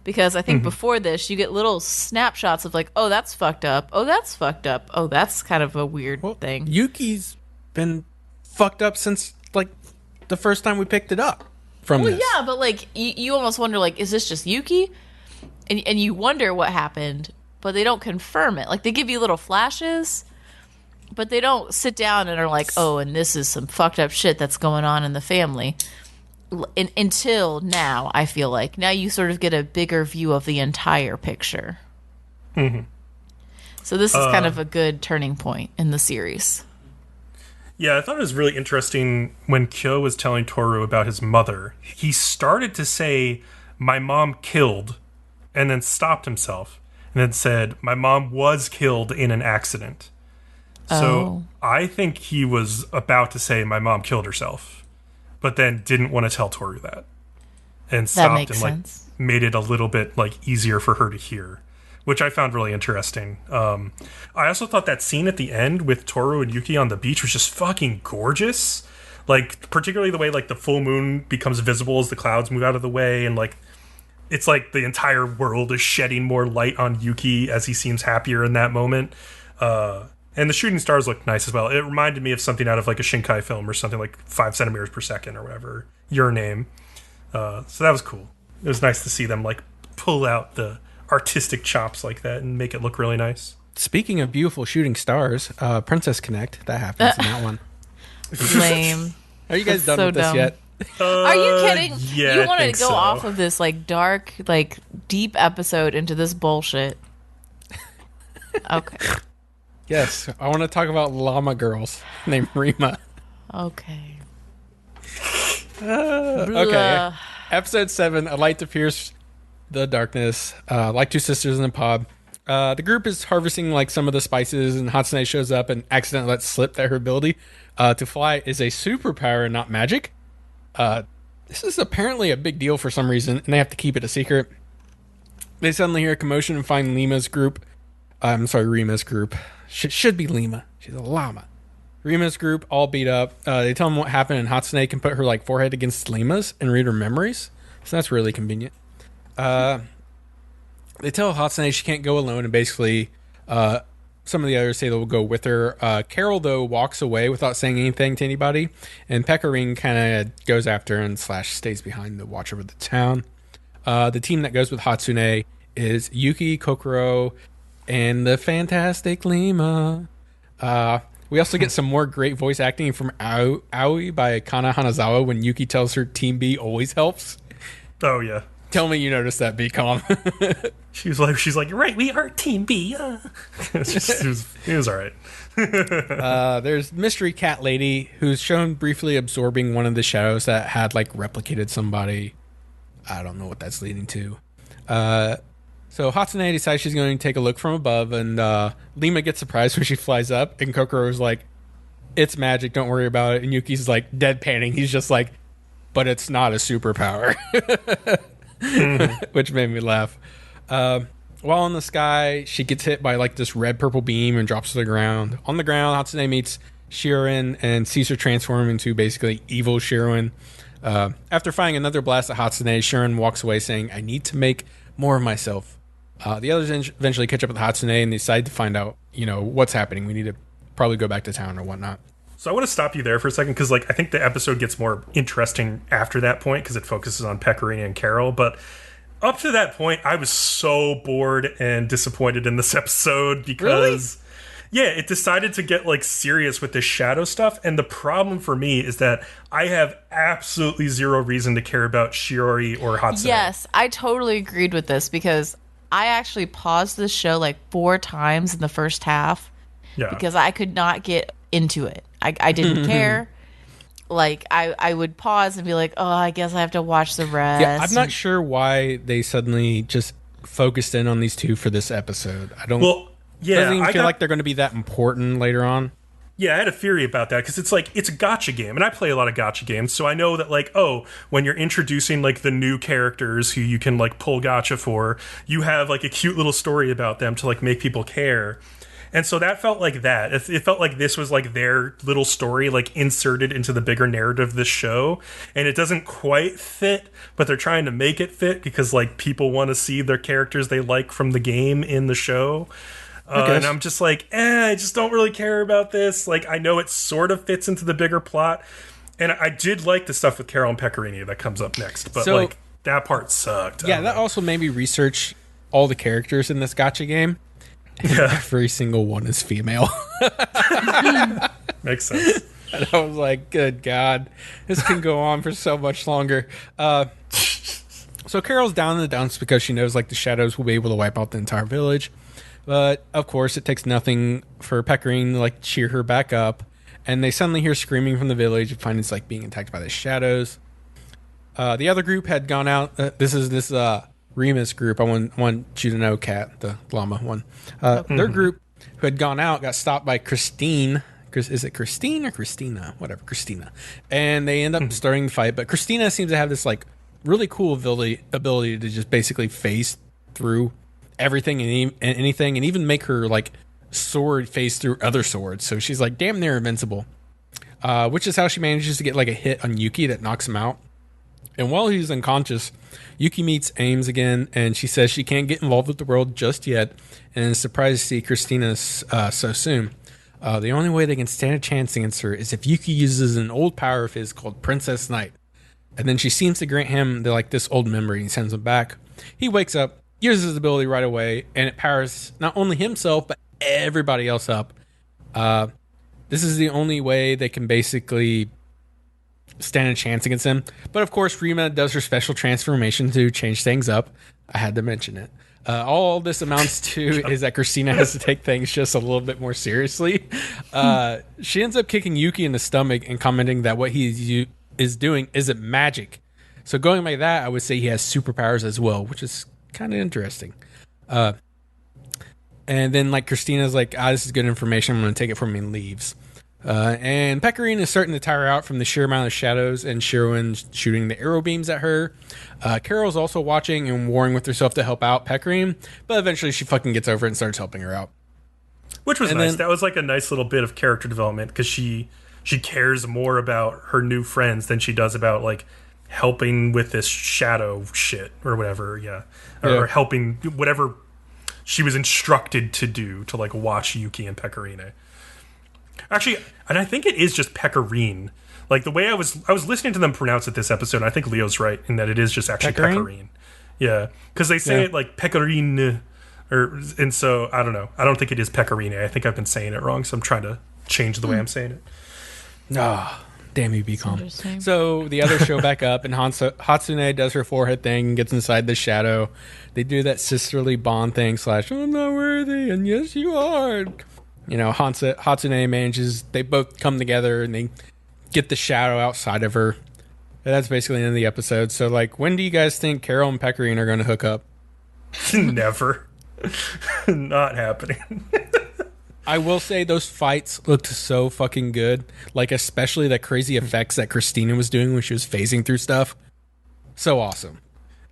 Because I think before this, you get little snapshots of like, oh, that's fucked up. Oh, that's fucked up. Oh, that's kind of a weird thing. Yuki's been fucked up since like the first time we picked it up from this. Yeah, but like you almost wonder, like, is this just Yuki? And you wonder what happened, but they don't confirm it. Like, they give you little flashes, but they don't sit down and are like, oh, and this is some fucked up shit that's going on in the family. Until now, I feel like. Now you sort of get a bigger view of the entire picture. So this is kind of a good turning point in the series. Yeah, I thought it was really interesting when Kyo was telling Toru about his mother. He started to say, my mom killed, and then stopped himself, and then said, my mom was killed in an accident. So I think he was about to say my mom killed herself, but then didn't want to tell Toru that, and stopped and like made it a little bit like easier for her to hear, which I found really interesting. I also thought that scene at the end with Toru and Yuki on the beach was just fucking gorgeous. Like, particularly the way like the full moon becomes visible as the clouds move out of the way, and like it's like the entire world is shedding more light on Yuki as he seems happier in that moment. And the shooting stars look nice as well. It reminded me of something out of like a Shinkai film or something, like 5 centimeters per second or whatever. Your Name. So that was cool. It was nice to see them like pull out the artistic chops like that and make it look really nice. Speaking of beautiful shooting stars, Princess Connect, that happens in that one. Lame. Are you guys done with this yet? Are you kidding? Yeah, you want to go so. off of this like dark, like deep episode into this bullshit? Okay. Yes, I want to talk about llama girls named Rima. Okay. Okay. Episode 7, A Light to Pierce the Darkness. Like two sisters in a pod. The group is harvesting like some of the spices, and Hatsune shows up and accidentally lets slip that her ability to fly is a superpower and not magic. This is apparently a big deal for some reason, and they have to keep it a secret. They suddenly hear a commotion and find Rima's group. Should be Lima. She's a llama. Rima's group all beat up. They tell them what happened, and Hatsune can put her like forehead against Lima's and read her memories. So that's really convenient. They tell Hatsune she can't go alone, and basically some of the others say they'll go with her. Karyl, though, walks away without saying anything to anybody, and Pecorine kind of goes after her and stays behind to watch over the town. The team that goes with Hatsune is Yuki, Kokoro, and the fantastic Lima. We also get some more great voice acting from Aoi by Kana Hanazawa when Yuki tells her Team B always helps. Oh, yeah. Tell me you noticed that, Bcom. She's like, you're right, we are Team B. It was all right. There's Mystery Cat Lady, who's shown briefly absorbing one of the shadows that had like replicated somebody. I don't know what that's leading to. So Hatsune decides she's going to take a look from above, and Lima gets surprised when she flies up, and Kokoro's like, it's magic, don't worry about it. And Yuki's like deadpanning. He's just like, but it's not a superpower. Which made me laugh. While in the sky, she gets hit by like this red purple beam and drops to the ground. On the ground, Hatsune meets Shirin and sees her transform into basically evil Shirin. After firing another blast at Hatsune, Shirin walks away saying, I need to make more of myself. The others eventually catch up with Hatsune and they decide to find out, what's happening. We need to probably go back to town or whatnot. So I want to stop you there for a second because, I think the episode gets more interesting after that point because it focuses on Pecorine and Karyl. But up to that point, I was so bored and disappointed in this episode because, yeah, it decided to get, serious with this shadow stuff. And the problem for me is that I have absolutely zero reason to care about Shiori or Hatsune. Yes, I totally agreed with this because I actually paused the show 4 times in the first half because I could not get into it. I didn't care. I would pause and be like, oh, I guess I have to watch the rest. Yeah, I'm not sure why they suddenly just focused in on these two for this episode. I don't. Well, yeah, doesn't even feel like they're going to be that important later on. Yeah, I had a theory about that because it's a gacha game, and I play a lot of gacha games, so I know that when you're introducing the new characters who you can pull gacha for, you have a cute little story about them to make people care. And so that felt like that. It felt like this was their little story inserted into the bigger narrative of this show, and it doesn't quite fit, but they're trying to make it fit because people want to see their characters they like from the game in the show. And I'm just I just don't really care about this. I know it sort of fits into the bigger plot, and I did like the stuff with Karyl and Pecorine that comes up next, but that part sucked. Yeah, that also made me research all the characters in this gacha game. Yeah. Every single one is female. Makes sense. And I was like, good God, this can go on for so much longer. So Karyl's down in the dumps because she knows the shadows will be able to wipe out the entire village. But of course, it takes nothing for Pecorine to cheer her back up. And they suddenly hear screaming from the village and find it's being attacked by the shadows. The other group had gone out. This Rima's group, I want you to know, Kat, the llama one. Their group, who had gone out, got stopped by Christine. Is it Christine or Christina? Whatever, Christina. And they end up starting to fight. But Christina seems to have this really cool ability to just basically phase through everything and anything, and even make her sword phase through other swords. So she's damn near invincible. Which is how she manages to get a hit on Yuki that knocks him out. And while he's unconscious, Yuki meets Ames again, and she says she can't get involved with the world just yet, and is surprised to see Christina so soon. The only way they can stand a chance against her is if Yuki uses an old power of his called Princess Night. And then she seems to grant him this old memory and sends him back. He wakes up, uses his ability right away, and it powers not only himself, but everybody else up. This is the only way they can basically stand a chance against him. But of course, Rima does her special transformation to change things up. I had to mention it. All this amounts to is that Christina has to take things just a little bit more seriously. She ends up kicking Yuki in the stomach and commenting that what he is doing isn't magic. So going by that, I would say he has superpowers as well, which is kind of interesting. And then like Christina's like, this is good information. I'm going to take it from me and leaves. And Pecorine is starting to tire out from the sheer amount of shadows and Sherwin shooting the arrow beams at her. Carol's also watching and warring with herself to help out Pecorine, but eventually she fucking gets over it and starts helping her out. Which was nice. That was like a nice little bit of character development because she cares more about her new friends than she does about like helping with this shadow shit or whatever. Or helping whatever she was instructed to do to like watch Yuki and Pecorine. Actually, and I think it is just Pecorine. Like the way I was listening to them pronounce it this episode, and I think Leo's right in that it is just actually Pecorine. Yeah, because they say it like Pecorine, and so I don't know. I don't think it is Pecorine. I think I've been saying it wrong, so I'm trying to change the way I'm saying it. Damn you, Bcom. So the others show back up, and Hatsune does her forehead thing and gets inside the shadow. They do that sisterly bond thing / I'm not worthy, and yes you are. You know, Hatsune manages, they both come together and they get the shadow outside of her. And that's basically the end of the episode. So, like, when do you guys think Karyl and Pecorine are going to hook up? Never. Not happening. I will say those fights looked so fucking good. Like, especially the crazy effects that Christina was doing when she was phasing through stuff. So awesome.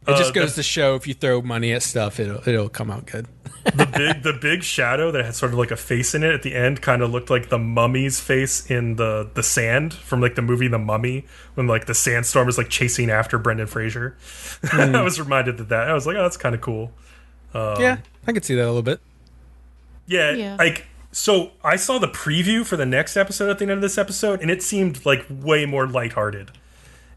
It just goes to show if you throw money at stuff, it'll come out good. The big shadow that had sort of like a face in it at the end kind of looked like the mummy's face in the sand from like the movie The Mummy when like the sandstorm was like chasing after Brendan Fraser. I was reminded of that. I was like, oh, that's kind of cool. Yeah, I could see that a little bit. Yeah, like so I saw the preview for the next episode at the end of this episode, and it seemed like way more lighthearted.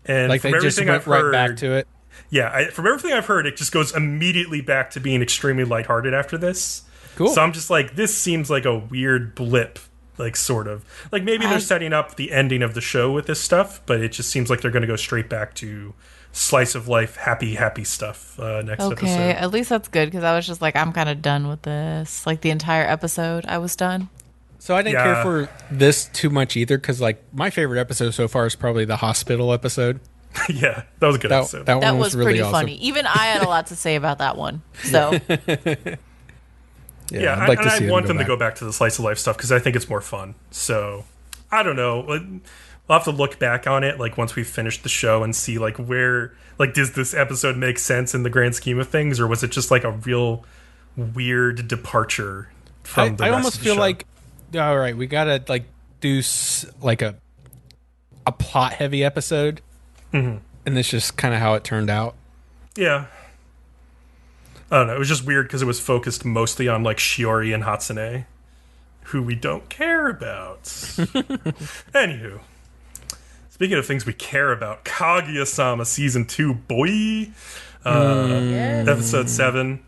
And like they just went right back to it. Yeah, from everything I've heard, it just goes immediately back to being extremely lighthearted after this. Cool. So I'm just like, this seems like a weird blip, like sort of. Like maybe they're setting up the ending of the show with this stuff, but it just seems like they're going to go straight back to slice of life, happy stuff next episode. Okay, at least that's good because I was just like, I'm kind of done with this. Like the entire episode, I was done. So I didn't care for this too much either because like my favorite episode so far is probably the hospital episode. Yeah, that was a good episode. That was really pretty awesome. funny. Even I had a lot to say about that one. So yeah, I'd like to see I want them to go back to the slice of life stuff because I think it's more fun. So I don't know. We'll have to look back on it like once we've finished the show and see like where like does this episode make sense in the grand scheme of things, or was it just like a real weird departure from the rest of the show? I almost feel like all right, we gotta like do like a plot heavy episode. Mm-hmm. And that's just kind of how it turned out. Yeah. I don't know. It was just weird because it was focused mostly on like Shiori and Hatsune, who we don't care about. Anywho. Speaking of things we care about, Kaguya-sama Season 2, boy. Episode 7.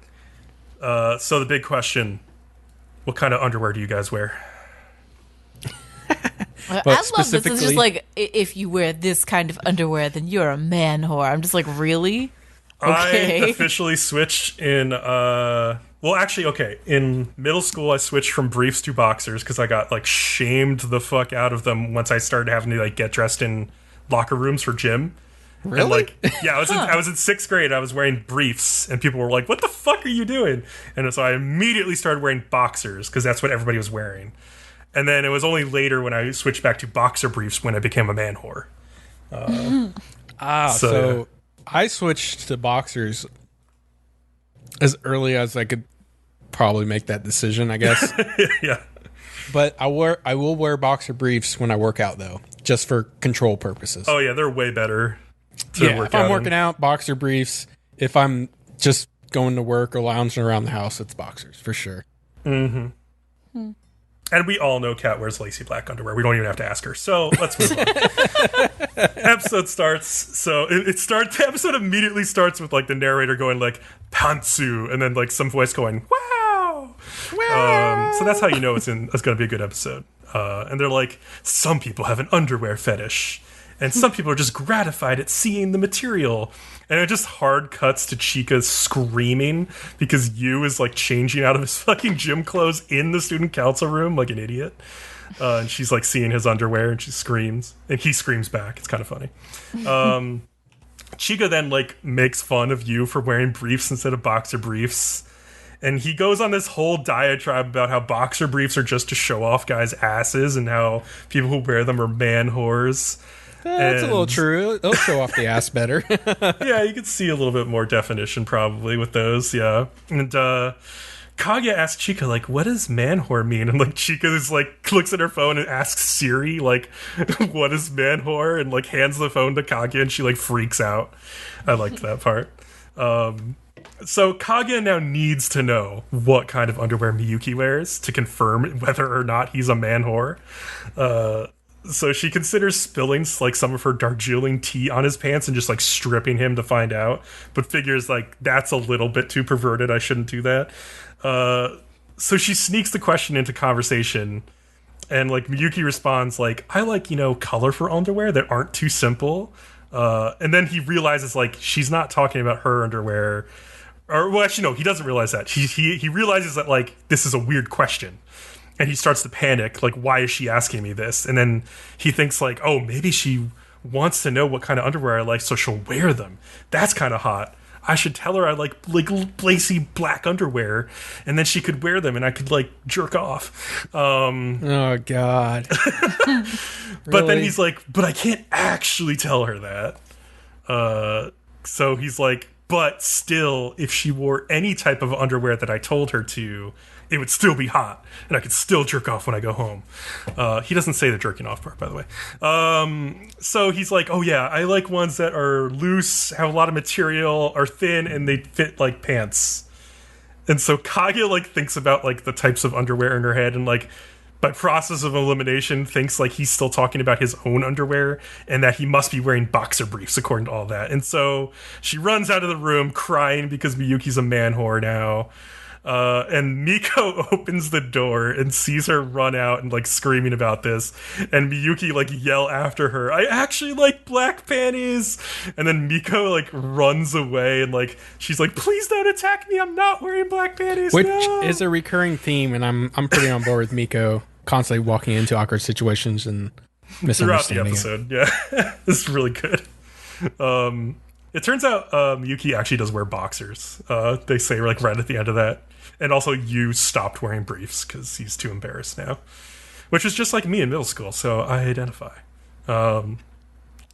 So the big question, what kind of underwear do you guys wear? I love this. It's just like, if you wear this kind of underwear, then you're a man whore. I'm just like, really? Okay. I officially switched in, in middle school, I switched from briefs to boxers because I got, like, shamed the fuck out of them once I started having to, like, get dressed in locker rooms for gym. Really? And, like, yeah, I was in 6th grade. I was wearing briefs, and people were like, what the fuck are you doing? And so I immediately started wearing boxers because that's what everybody was wearing. And then it was only later when I switched back to boxer briefs when I became a man whore. So I switched to boxers as early as I could probably make that decision, I guess. Yeah. But I will wear boxer briefs when I work out, though, just for control purposes. Oh, yeah, they're way better to work out. If I'm working out, boxer briefs. If I'm just going to work or lounging around the house, it's boxers, for sure. Mm-hmm. And we all know Kat wears lacy black underwear. We don't even have to ask her. So let's move on. Episode starts. So the episode immediately starts with like the narrator going like pantsu, and then like some voice going wow. So that's how you know it's going to be a good episode. And they're like, some people have an underwear fetish, and some people are just gratified at seeing the material. And it just hard cuts to Chika screaming because Yuu is like changing out of his fucking gym clothes in the student council room like an idiot. And she's like seeing his underwear and she screams and he screams back. It's kind of funny. Chika then like makes fun of Yuu for wearing briefs instead of boxer briefs. And he goes on this whole diatribe about how boxer briefs are just to show off guys' asses and how people who wear them are man-whores. That's a little true. It'll show off the ass better. Yeah, you could see a little bit more definition probably with those, yeah. And Kaguya asks Chika, like, what does man-whore mean? And, like, Chika is, like, looks at her phone and asks Siri, like, what is man-whore? And, like, hands the phone to Kaguya and she, like, freaks out. I liked that part. So Kaguya now needs to know what kind of underwear Miyuki wears to confirm whether or not he's a man-whore. So she considers spilling like some of her Darjeeling tea on his pants and just like stripping him to find out, but figures like that's a little bit too perverted. I shouldn't do that. So she sneaks the question into conversation, and like Miyuki responds like, "I like, you know, colorful underwear that aren't too simple." And then he realizes like she's not talking about her underwear, or well, actually no, he doesn't realize that. He realizes that like this is a weird question. And he starts to panic, like, why is she asking me this? And then he thinks, like, oh, maybe she wants to know what kind of underwear I like, so she'll wear them. That's kind of hot. I should tell her I like lacy black underwear, and then she could wear them, and I could, like, jerk off. Oh, God. But then he's like, but I can't actually tell her that. So he's like, but still, if she wore any type of underwear that I told her to, it would still be hot, and I could still jerk off when I go home. He doesn't say the jerking off part, by the way. So he's like, oh yeah, I like ones that are loose, have a lot of material, are thin, and they fit like pants. And so Kaguya like thinks about like the types of underwear in her head, and like by process of elimination thinks like he's still talking about his own underwear and that he must be wearing boxer briefs according to all that. And so she runs out of the room crying because Miyuki's a man-whore now. And Miko opens the door and sees her run out and like screaming about this, and Miyuki like yell after her, I actually like black panties. And then Miko like runs away and like she's like, please don't attack me, I'm not wearing black panties. Which no. is a recurring theme, and I'm pretty on board with Miko constantly walking into awkward situations and throughout the misunderstanding episode. Yeah. This is really good. It turns out Miyuki actually does wear boxers. They say like right at the end of that. And also Yuu stopped wearing briefs because he's too embarrassed now. Which is just like me in middle school, so I identify. In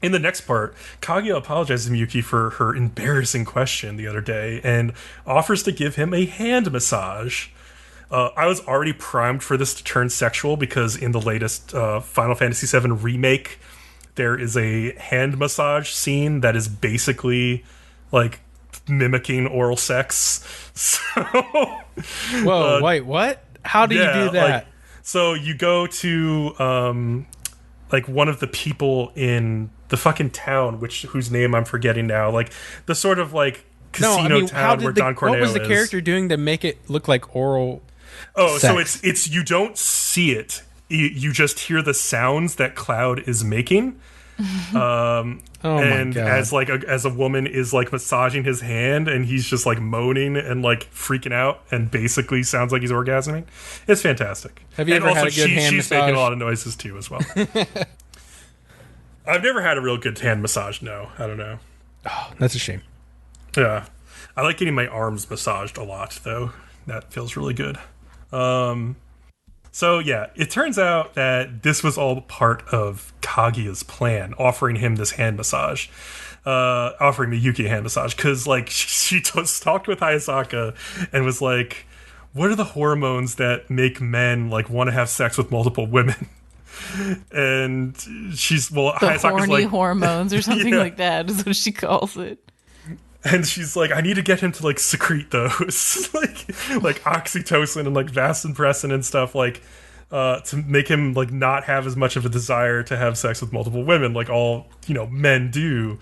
the next part, Kaguya apologizes to Miyuki for her embarrassing question the other day and offers to give him a hand massage. I was already primed for this to turn sexual because in the latest Final Fantasy VII remake, there is a hand massage scene that is basically like mimicking oral sex. So, Whoa, wait, what? How do you do that? Like, so you go to like one of the people in the fucking town, whose name I'm forgetting now, like the sort of like casino town where Don Corneo is. What was the character doing to make it look like oral? Oh, sex? So it's you don't see it. You just hear the sounds that Cloud is making. And as a woman is like massaging his hand, and he's just like moaning and like freaking out, and basically sounds like he's orgasming. It's fantastic. Have you ever had a good hand she's massage? making a lot of noises too as well. I've never had a real good hand massage. No, I don't know. Oh, that's a shame. Yeah, I like getting my arms massaged a lot though. That feels really good. So yeah, it turns out that this was all part of Kaguya's plan, offering him this hand massage, offering Miyuki a hand massage, because like she talked with Hayasaka and was like, "What are the hormones that make men like want to have sex with multiple women?" And she's the Hayasaka's horny like hormones or something like that is what she calls it. And she's like, I need to get him to like secrete those, like oxytocin and like vasopressin and stuff, like to make him like not have as much of a desire to have sex with multiple women, like all men do.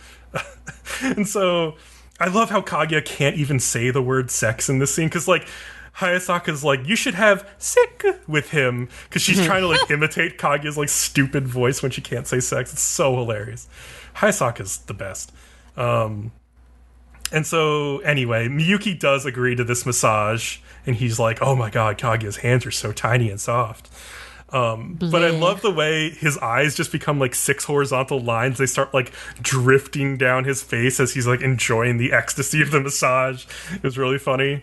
And so I love how Kaguya can't even say the word sex in this scene, because like Hayasaka's like, you should have sick with him, because she's trying to like imitate Kaguya's like stupid voice when she can't say sex. It's so hilarious. Hayasaka's the best. And so anyway, Miyuki does agree to this massage, and he's like, oh my god, Kaguya's hands are so tiny and soft. But I love the way his eyes just become like 6 horizontal lines. They start like drifting down his face as he's like enjoying the ecstasy of the massage. It was really funny.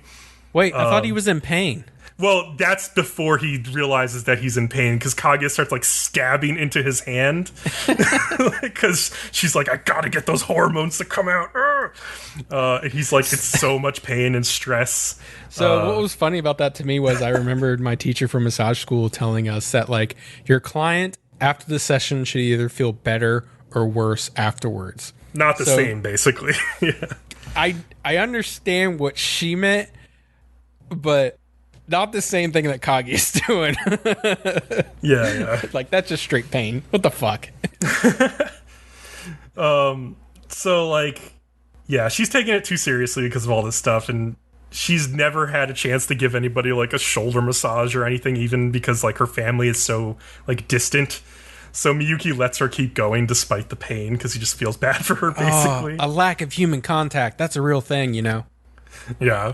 Wait, I thought he was in pain. Well, that's before he realizes that he's in pain, because Kaguya starts like stabbing into his hand because she's like, I gotta get those hormones to come out. And he's like, it's so much pain and stress. So what was funny about that to me was I remembered my teacher from massage school telling us that like your client after the session should either feel better or worse afterwards. Not the same, basically. Yeah. I understand what she meant, but not the same thing that Kaguya's doing. Yeah. Like, that's just straight pain. What the fuck? So, like, yeah, she's taking it too seriously because of all this stuff, and she's never had a chance to give anybody, like, a shoulder massage or anything, even because, like, her family is so, like, distant. So Miyuki lets her keep going despite the pain, because he just feels bad for her, basically. A lack of human contact. That's a real thing, you know? Yeah.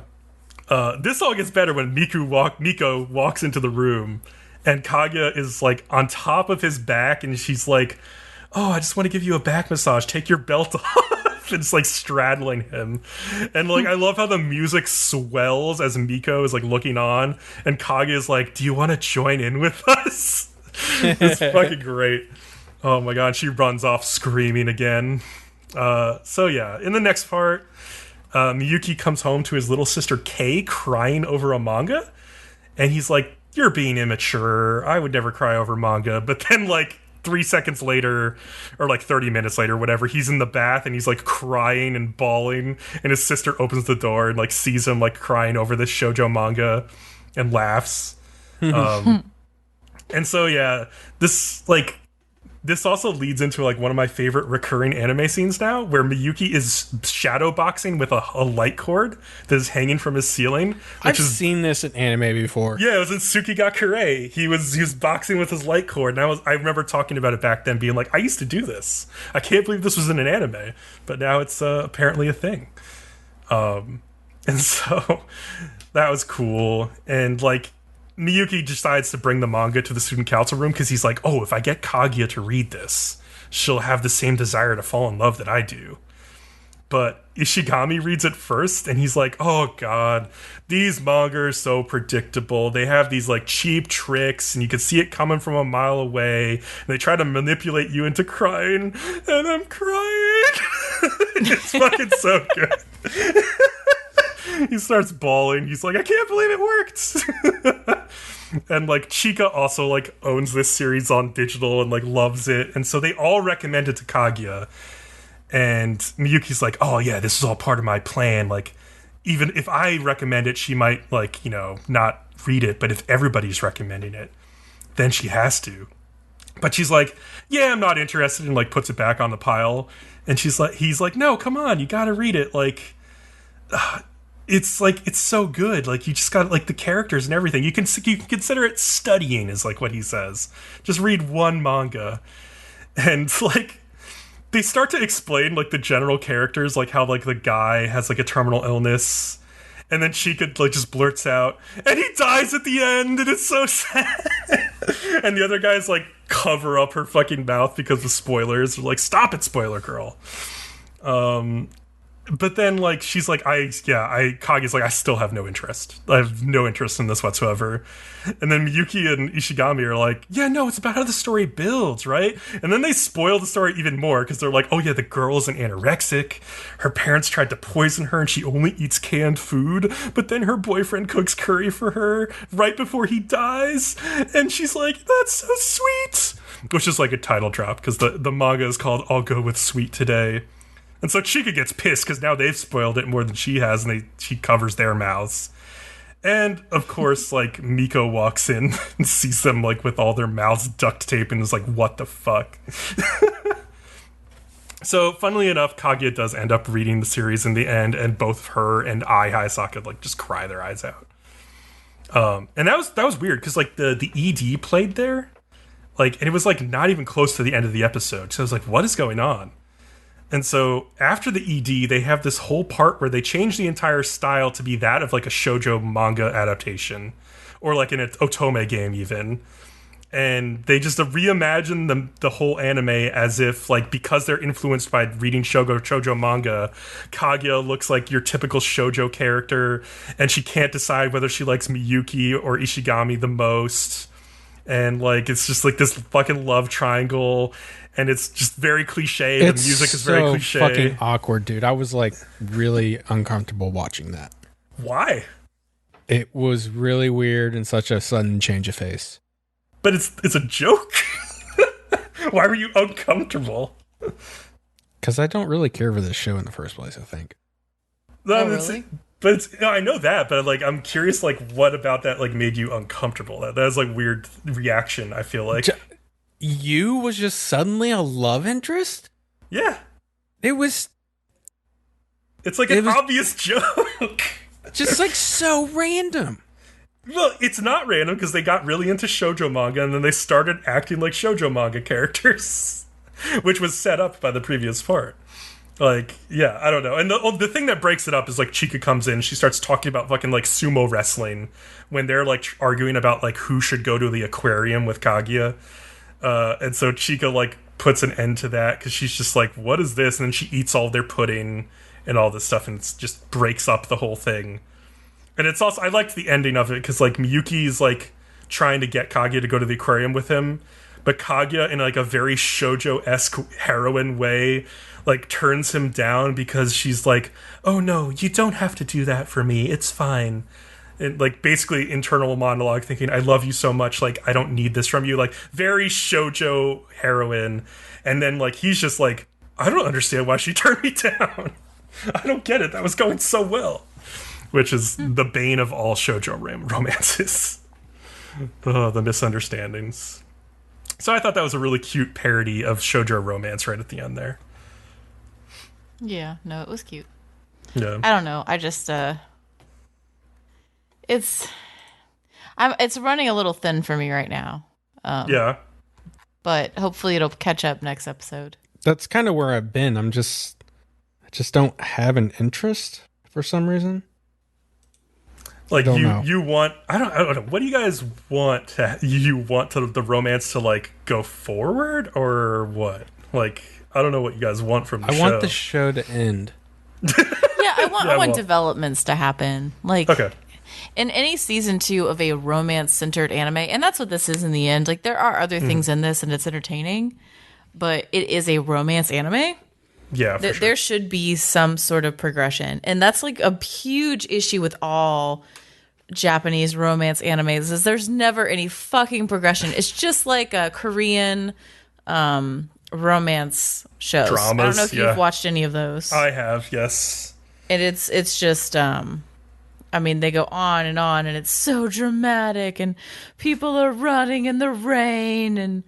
This all gets better when Miko walks into the room, and Kaguya is like on top of his back, and she's like, oh, I just want to give you a back massage. Take your belt off. And it's like straddling him. And like, I love how the music swells as Miko is like looking on, and Kaguya is like, do you want to join in with us? It's fucking great. Oh my god, she runs off screaming again. So yeah, in the next part, Miyuki comes home to his little sister Kei crying over a manga, and he's like, you're being immature. I would never cry over manga. But then like 3 seconds later, or like 30 minutes later, whatever, he's in the bath and he's like crying and bawling, and his sister opens the door and like sees him like crying over this shoujo manga and laughs. And so yeah, this also leads into like one of my favorite recurring anime scenes now, where Miyuki is shadow boxing with a light cord that is hanging from his ceiling. I've seen this in anime before. Yeah, it was in Tsukigakure. He was boxing with his light cord, and I remember talking about it back then, being like, I used to do this. I can't believe this was in an anime, but now it's apparently a thing. And so that was cool, and like, Miyuki decides to bring the manga to the student council room because he's like, oh, if I get Kaguya to read this, she'll have the same desire to fall in love that I do. But Ishigami reads it first, and he's like, oh god, these manga are so predictable. They have these like cheap tricks, and you can see it coming from a mile away, and they try to manipulate you into crying, and I'm crying. It's fucking so good. He starts bawling. He's like, I can't believe it worked. And like, Chika also like owns this series on digital and like loves it, and so they all recommend it to Kaguya. And Miyuki's like, oh yeah, this is all part of my plan. Like, even if I recommend it, she might like, you know, not read it, but if everybody's recommending it, then she has to. But she's like, yeah, I'm not interested, and like puts it back on the pile. And he's like, no, come on, you gotta read it. Like, it's like, it's so good. Like, you just got like the characters and everything. You can consider it studying, is like what he says. Just read one manga. And like, they start to explain like the general characters, like how like the guy has like a terminal illness, and then she could like just blurts out, and he dies at the end, and it's so sad. And the other guys like cover up her fucking mouth because of spoilers. They're like, stop it, spoiler girl. But then, like, she's like, Kaguya's like, I still have no interest. I have no interest in this whatsoever. And then Miyuki and Ishigami are like, yeah, no, it's about how the story builds, right? And then they spoil the story even more, because they're like, oh yeah, the girl's an anorexic. Her parents tried to poison her, and she only eats canned food. But then her boyfriend cooks curry for her right before he dies. And she's like, that's so sweet. Which is like a title drop, because the manga is called I'll Go With Sweet Today. And so Chika gets pissed because now they've spoiled it more than she has, and she covers their mouths. And of course, like, Miko walks in and sees them like with all their mouths duct taped and is like, what the fuck? So, funnily enough, Kaguya does end up reading the series in the end, and both her and Hayasaka like just cry their eyes out. And that was weird because like the ED played there, like, and it was like not even close to the end of the episode. So I was like, what is going on? And so after the ED, they have this whole part where they change the entire style to be that of like a shoujo manga adaptation, or like an otome game even. And they just reimagine the whole anime as if, like, because they're influenced by reading shoujo manga, Kaguya looks like your typical shoujo character, and she can't decide whether she likes Miyuki or Ishigami the most. And, like, it's just, like, this fucking love triangle, and it's just very cliche. The music is very cliche. It's so fucking awkward, dude. I was, like, really uncomfortable watching that. Why? It was really weird and such a sudden change of face. But it's a joke. Why were you uncomfortable? Because I don't really care for this show in the first place, I think. No, really? But it's, I know that, but like I'm curious, like what about that like made you uncomfortable? That's like weird reaction. I feel like you was just suddenly a love interest. Yeah, it was. It's like an obvious joke. Just like so random. Well, it's not random because they got really into shoujo manga and then they started acting like shoujo manga characters, which was set up by the previous part. Like, yeah, I don't know. And the thing that breaks it up is like Chika comes in, she starts talking about fucking like sumo wrestling when they're like arguing about like who should go to the aquarium with Kaguya. And so Chika like puts an end to that because she's just like, what is this? And then she eats all their pudding and all this stuff and it just breaks up the whole thing. And it's also, I liked the ending of it because like Miyuki's like trying to get Kaguya to go to the aquarium with him, but Kaguya in like a very shoujo-esque heroine way like turns him down because she's like, oh no, you don't have to do that for me, it's fine. And like basically internal monologue thinking, I love you so much, like I don't need this from you, like very shoujo heroine. And then like he's just like, I don't understand why she turned me down. I don't get it, that was going so well. Which is the bane of all shoujo romances. The misunderstandings. So I thought that was a really cute parody of shoujo romance right at the end there. Yeah, no, it was cute. Yeah. I don't know. I just it's running a little thin for me right now. Yeah. But hopefully it'll catch up next episode. That's kind of where I've been. I just don't have an interest for some reason. Like you want, I don't know. What do you guys want? You want the romance to like go forward or what? Like I don't know what you guys want from the show. I want the show to end. Yeah, I want developments to happen. Like okay. In any season 2 of a romance-centered anime, and that's what this is in the end. Like there are other things in this, and it's entertaining, but it is a romance anime. Yeah, for sure. There should be some sort of progression, and that's like a huge issue with all Japanese romance animes. Is there's never any fucking progression. It's just like a Korean romance shows. Dramas, I don't know if you've watched any of those. I have, yes. And it's just I mean, they go on, and it's so dramatic, and people are running in the rain, and,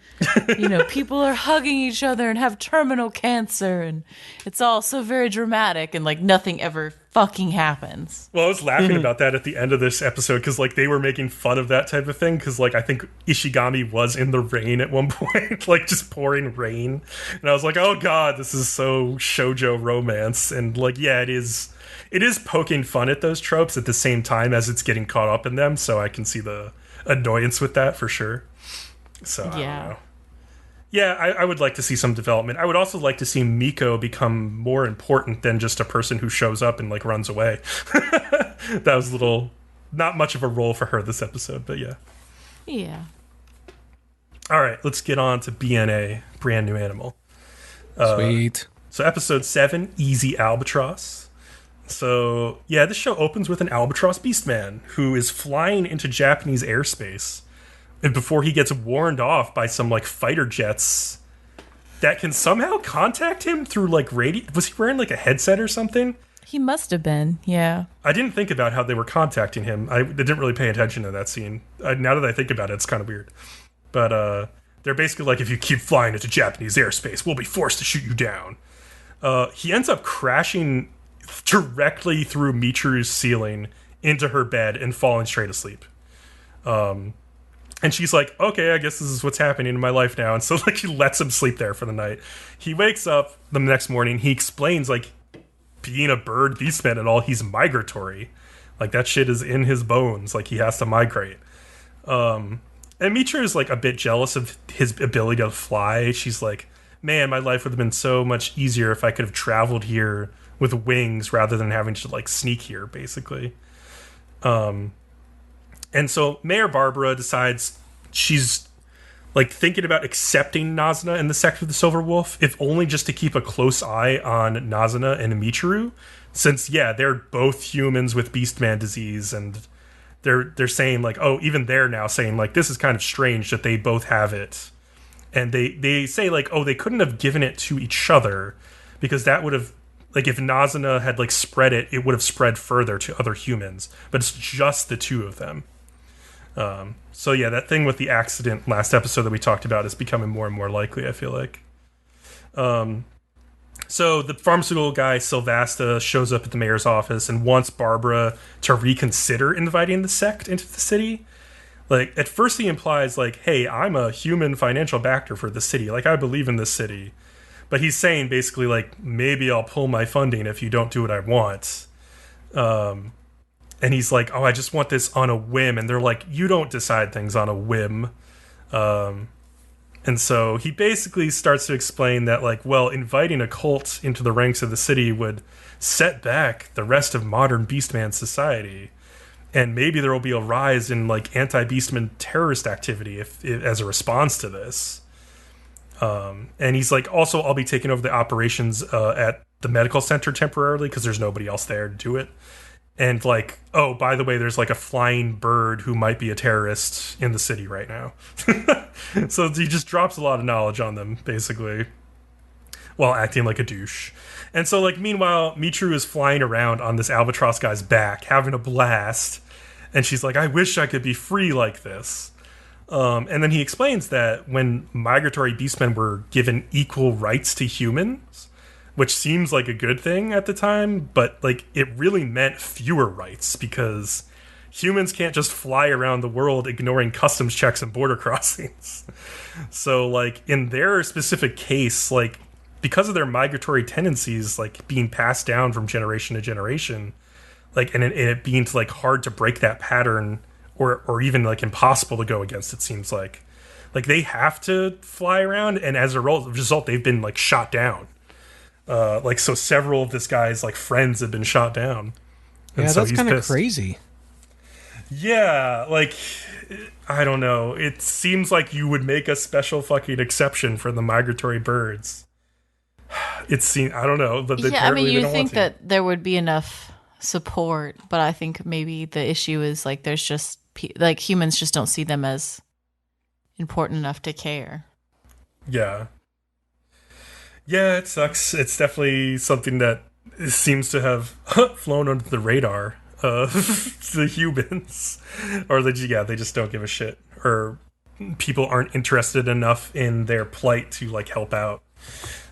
you know, people are hugging each other and have terminal cancer, and it's all so very dramatic, and, like, nothing ever fucking happens. Well, I was laughing about that at the end of this episode, because, like, they were making fun of that type of thing, because, like, I think Ishigami was in the rain at one point, like, just pouring rain, and I was like, oh god, this is so shoujo romance, and, like, yeah, it is poking fun at those tropes at the same time as it's getting caught up in them, so I can see the annoyance with that for sure. So, I don't know. Yeah, I would like to see some development. I would also like to see Miko become more important than just a person who shows up and, like, runs away. That was not much of a role for her this episode, but yeah. Yeah. All right, let's get on to BNA, Brand New Animal. Sweet. So episode 7, Easy Albatross. So, yeah, this show opens with an albatross beastman who is flying into Japanese airspace. And before he gets warned off by some, like, fighter jets that can somehow contact him through, like, radio. Was he wearing, like, a headset or something? He must have been, yeah. I didn't think about how they were contacting him. I didn't really pay attention to that scene. Now that I think about it, it's kind of weird. But they're basically like, if you keep flying into Japanese airspace, we'll be forced to shoot you down. He ends up crashing directly through Michiru's ceiling into her bed and falling straight asleep. And she's like, okay, I guess this is what's happening in my life now. And so, like, she lets him sleep there for the night. He wakes up the next morning. He explains, like, being a bird beastman and all, he's migratory. Like, that shit is in his bones. Like, he has to migrate. And Mitra is, like, a bit jealous of his ability to fly. She's like, man, my life would have been so much easier if I could have traveled here with wings rather than having to, like, sneak here, basically. And so Mayor Barbara decides she's, like, thinking about accepting Nazuna in the sect of the Silver Wolf, if only just to keep a close eye on Nazuna and Michiru, since, yeah, they're both humans with Beastman disease, and they're saying, like, oh, even they're now saying, like, this is kind of strange that they both have it. And they say, like, oh, they couldn't have given it to each other, because that would have, like, if Nazuna had, like, spread it, it would have spread further to other humans. But it's just the two of them. So yeah, that thing with the accident last episode that we talked about is becoming more and more likely, I feel like. So the pharmaceutical guy, Sylvasta, shows up at the mayor's office and wants Barbara to reconsider inviting the sect into the city. Like, at first he implies, like, hey, I'm a human financial backer for the city. Like, I believe in this city. But he's saying, basically, like, maybe I'll pull my funding if you don't do what I want. And he's like, oh, I just want this on a whim. And they're like, you don't decide things on a whim. And so he basically starts to explain that, like, well, inviting a cult into the ranks of the city would set back the rest of modern Beastman society. And maybe there will be a rise in, like, anti-Beastman terrorist activity if as a response to this. And he's like, also, I'll be taking over the operations at the medical center temporarily because there's nobody else there to do it. And, like, oh, by the way, there's, like, a flying bird who might be a terrorist in the city right now. So he just drops a lot of knowledge on them, basically, while acting like a douche. And so, like, meanwhile, Michiru is flying around on this albatross guy's back, having a blast. And she's like, I wish I could be free like this. And then he explains that when migratory beastmen were given equal rights to humans, which seems like a good thing at the time, but, like, it really meant fewer rights because humans can't just fly around the world ignoring customs checks and border crossings. So, like, in their specific case, like, because of their migratory tendencies, like, being passed down from generation to generation, like, and it being, like, hard to break that pattern or even, like, impossible to go against, it seems like they have to fly around, and as a result, they've been, like, shot down. Like, so several of this guy's, like, friends have been shot down. And yeah, so that's kind of crazy. Yeah, like, I don't know. It seems like you would make a special fucking exception for the migratory birds. It seems, I don't know, but they yeah, I mean, you think to. that there would be enough support, but I think maybe the issue is, like, there's just, like, humans just don't see them as important enough to care. Yeah. Yeah, it sucks. It's definitely something that seems to have flown under the radar of the humans. Or, they just don't give a shit. Or people aren't interested enough in their plight to, like, help out.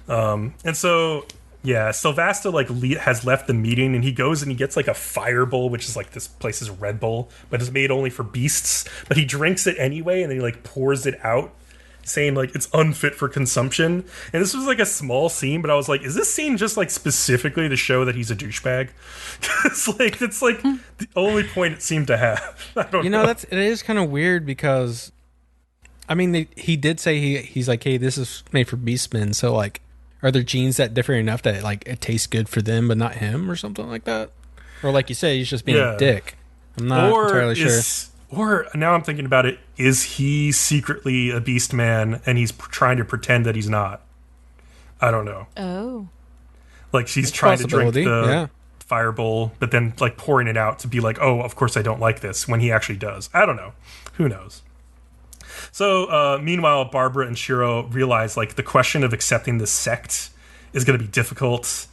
And so, yeah, Sylvasta, like, has left the meeting, and he goes and he gets, like, a fire bowl, which is, like, this place's Red Bull, but it's made only for beasts. But he drinks it anyway, and then he, like, pours it out, saying, like, it's unfit for consumption. And this was, like, a small scene, but I was like, is this scene just, like, specifically to show that he's a douchebag? It's like the only point it seemed to have. I don't know. It is kind of weird because, I mean, he did say he's like, hey, this is made for beastmen, so, like, are there genes that differ enough that, like, it tastes good for them but not him or something like that? Or, like you say, he's just being a dick. I'm not entirely sure. Or, now I'm thinking about it, is he secretly a beast man and he's trying to pretend that he's not? I don't know. Oh. Like, she's trying to drink the fire bowl, but then, like, pouring it out to be like, oh, of course I don't like this, when he actually does. I don't know. Who knows? So, meanwhile, Barbara and Shiro realize, like, the question of accepting this sect is going to be difficult.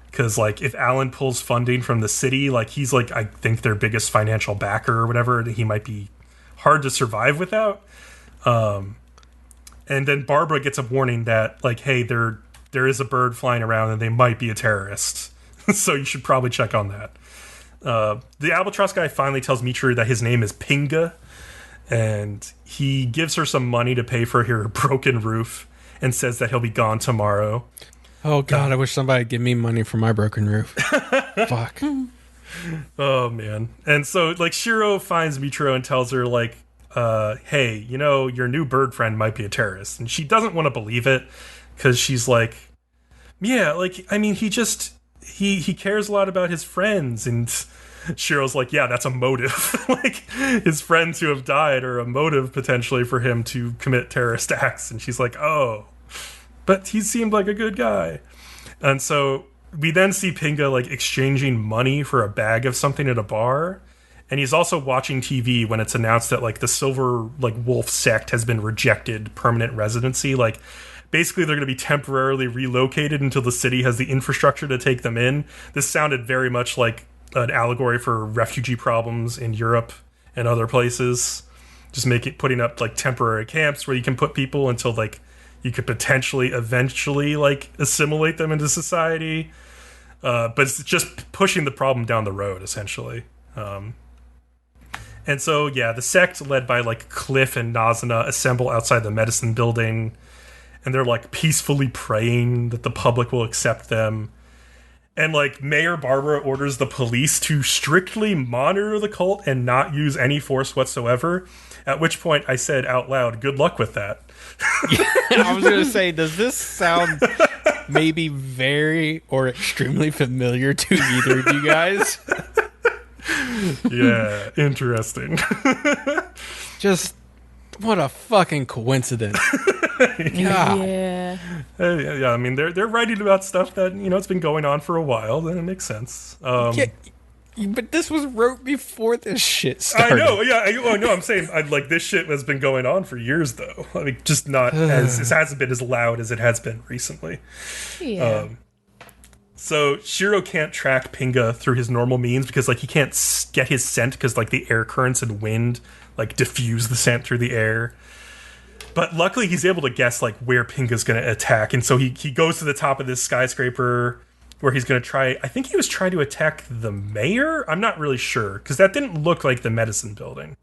Because, like, if Alan pulls funding from the city, like, he's, like, I think their biggest financial backer or whatever, he might be hard to survive without. And then Barbara gets a warning that, like, hey, there is a bird flying around and they might be a terrorist. So you should probably check on that. The albatross guy finally tells Michiru that his name is Pinga. and he gives her some money to pay for her broken roof and says that he'll be gone tomorrow. Oh, God, I wish somebody would give me money for my broken roof. Fuck. Oh, man. And so, like, Shiro finds Mitro and tells her, like, hey, you know, your new bird friend might be a terrorist. And she doesn't want to believe it because she's like, yeah, like, I mean, he cares a lot about his friends. And Shiro's like, yeah, that's a motive. Like, his friends who have died are a motive potentially for him to commit terrorist acts. And she's like, oh, but he seemed like a good guy. And so we then see Pinga, like, exchanging money for a bag of something at a bar. And he's also watching TV when it's announced that, like, the Silver, like, Wolf sect has been rejected permanent residency. Like, basically they're going to be temporarily relocated until the city has the infrastructure to take them in. This sounded very much like an allegory for refugee problems in Europe and other places. Just putting up, like, temporary camps where you can put people until, like, you could potentially eventually, like, assimilate them into society. But it's just pushing the problem down the road, essentially. And so, yeah, the sect led by, like, Cliff and Nazuna assemble outside the medicine building. And they're, like, peacefully praying that the public will accept them. And, like, Mayor Barbara orders the police to strictly monitor the cult and not use any force whatsoever. At which point I said out loud, good luck with that. I was going to say, does this sound maybe very or extremely familiar to either of you guys? Yeah, interesting. Just, what a fucking coincidence. Yeah. Yeah, I mean, they're writing about stuff that, you know, it's been going on for a while, then it makes sense. Yeah, but this was wrote before this shit started. I know, yeah, I know. I'm saying, like, this shit has been going on for years, though. I mean, just not as it hasn't been as loud as it has been recently. Yeah. So Shiro can't track Pinga through his normal means because, like, he can't get his scent because, like, the air currents and wind, like, diffuse the scent through the air. But luckily, he's able to guess, like, where Pinga's going to attack, and so he goes to the top of this skyscraper where he's going to try. I think he was trying to attack the mayor. I'm not really sure because that didn't look like the medicine building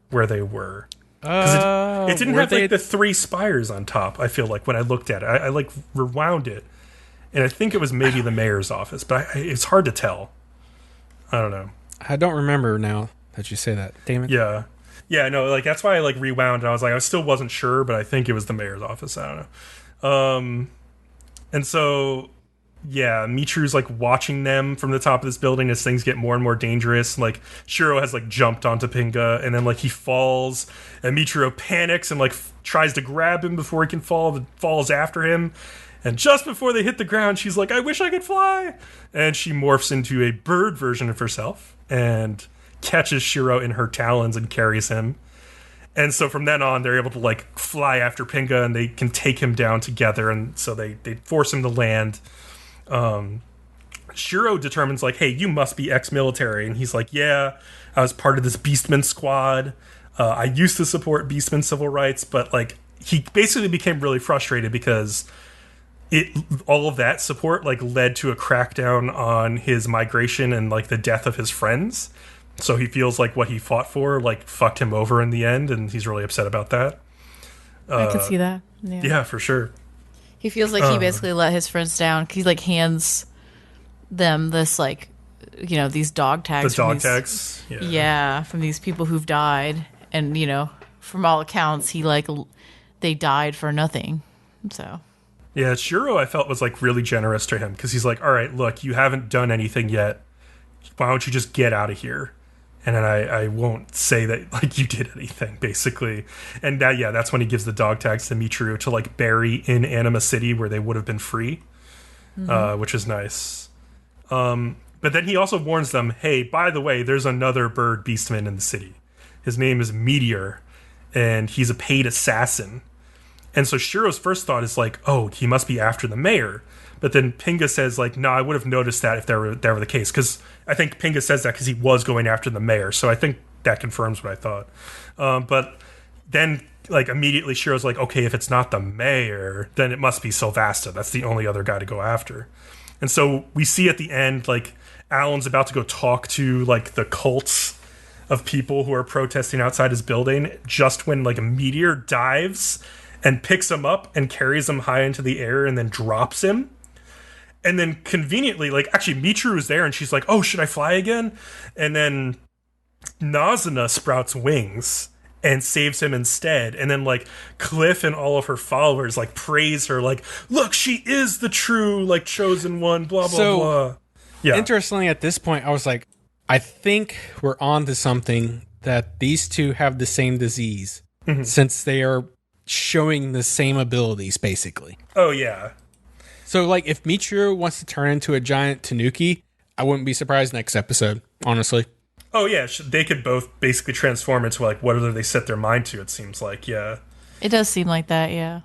where they were. Because it didn't have like the three spires on top. I feel like when I looked at it, I like rewound it, and I think it was maybe the mayor's office, but it's hard to tell. I don't know. I don't remember now that you say that. Damn it. Yeah, no, like that's why I like rewound, and I was like, I still wasn't sure, but I think it was the mayor's office. I don't know. And so, yeah, Mitru's like watching them from the top of this building as things get more and more dangerous. Like Shiro has like jumped onto Pinga, and then like he falls, and Mitru panics and like tries to grab him before he can fall, but falls after him. And just before they hit the ground, she's like, I wish I could fly. And she morphs into a bird version of herself and catches Shiro in her talons and carries him. And so from then on, they're able to like fly after Pinga, and they can take him down together. And so they force him to land. Shiro determines like, hey, you must be ex-military. And he's like, yeah, I was part of this beastmen squad. I used to support beastmen civil rights, but like he basically became really frustrated because all of that support like led to a crackdown on his migration and like the death of his friends. So he feels like what he fought for like fucked him over in the end, and he's really upset about that. I can see that. Yeah, for sure. He feels like he basically let his friends down. He like hands them this like, you know, these dog tags. The dog tags. Yeah, from these people who've died, and you know, from all accounts, he like they died for nothing. So. Yeah, Shiro, I felt was like really generous to him because he's like, all right, look, you haven't done anything yet. Why don't you just get out of here? And then I won't say that like you did anything, basically. And that's when he gives the dog tags to Mitru to like bury in Anima City where they would have been free, which is nice. But then he also warns them, hey, by the way, there's another bird beastman in the city. His name is Meteor, and he's a paid assassin. And so Shiro's first thought is like, oh, he must be after the mayor. But then Pinga says like, no, I would have noticed that if that were the case. Because I think Pinga says that because he was going after the mayor. So I think that confirms what I thought. But then like immediately Shiro's like, okay, if it's not the mayor, then it must be Sylvasta. That's the only other guy to go after. And so we see at the end, like Alan's about to go talk to like the cults of people who are protesting outside his building just when like a meteor dives and picks him up and carries him high into the air and then drops him. And then conveniently, like, actually Michiru is there and she's like, oh, should I fly again? And then Nazuna sprouts wings and saves him instead. And then like Cliff and all of her followers like praise her, like, look, she is the true like chosen one, blah blah blah. Yeah. Interestingly, at this point, I was like, I think we're on to something, that these two have the same disease since they are showing the same abilities, basically. Oh yeah. So like, if Michiru wants to turn into a giant tanuki, I wouldn't be surprised next episode, honestly. Oh yeah, they could both basically transform into like whatever they set their mind to, it seems like, yeah. It does seem like that, yeah.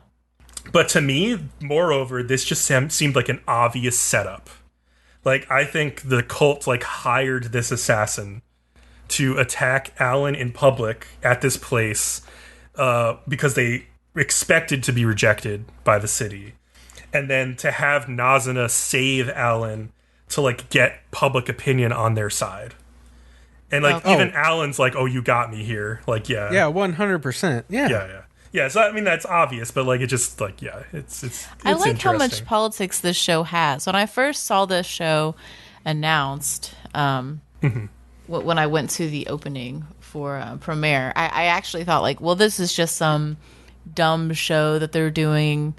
But to me, moreover, this just seemed like an obvious setup. Like, I think the cult like hired this assassin to attack Alan in public at this place because they expected to be rejected by the city. And then to have Nazuna save Alan to like get public opinion on their side. And like even Alan's like, oh, you got me here. Like, yeah. Yeah, 100%. Yeah. Yeah. Yeah, so I mean that's obvious, but like it just like it's I like how much politics this show has. When I first saw this show announced, when I went to the opening for premiere, I actually thought like, well, this is just some dumb show that they're doing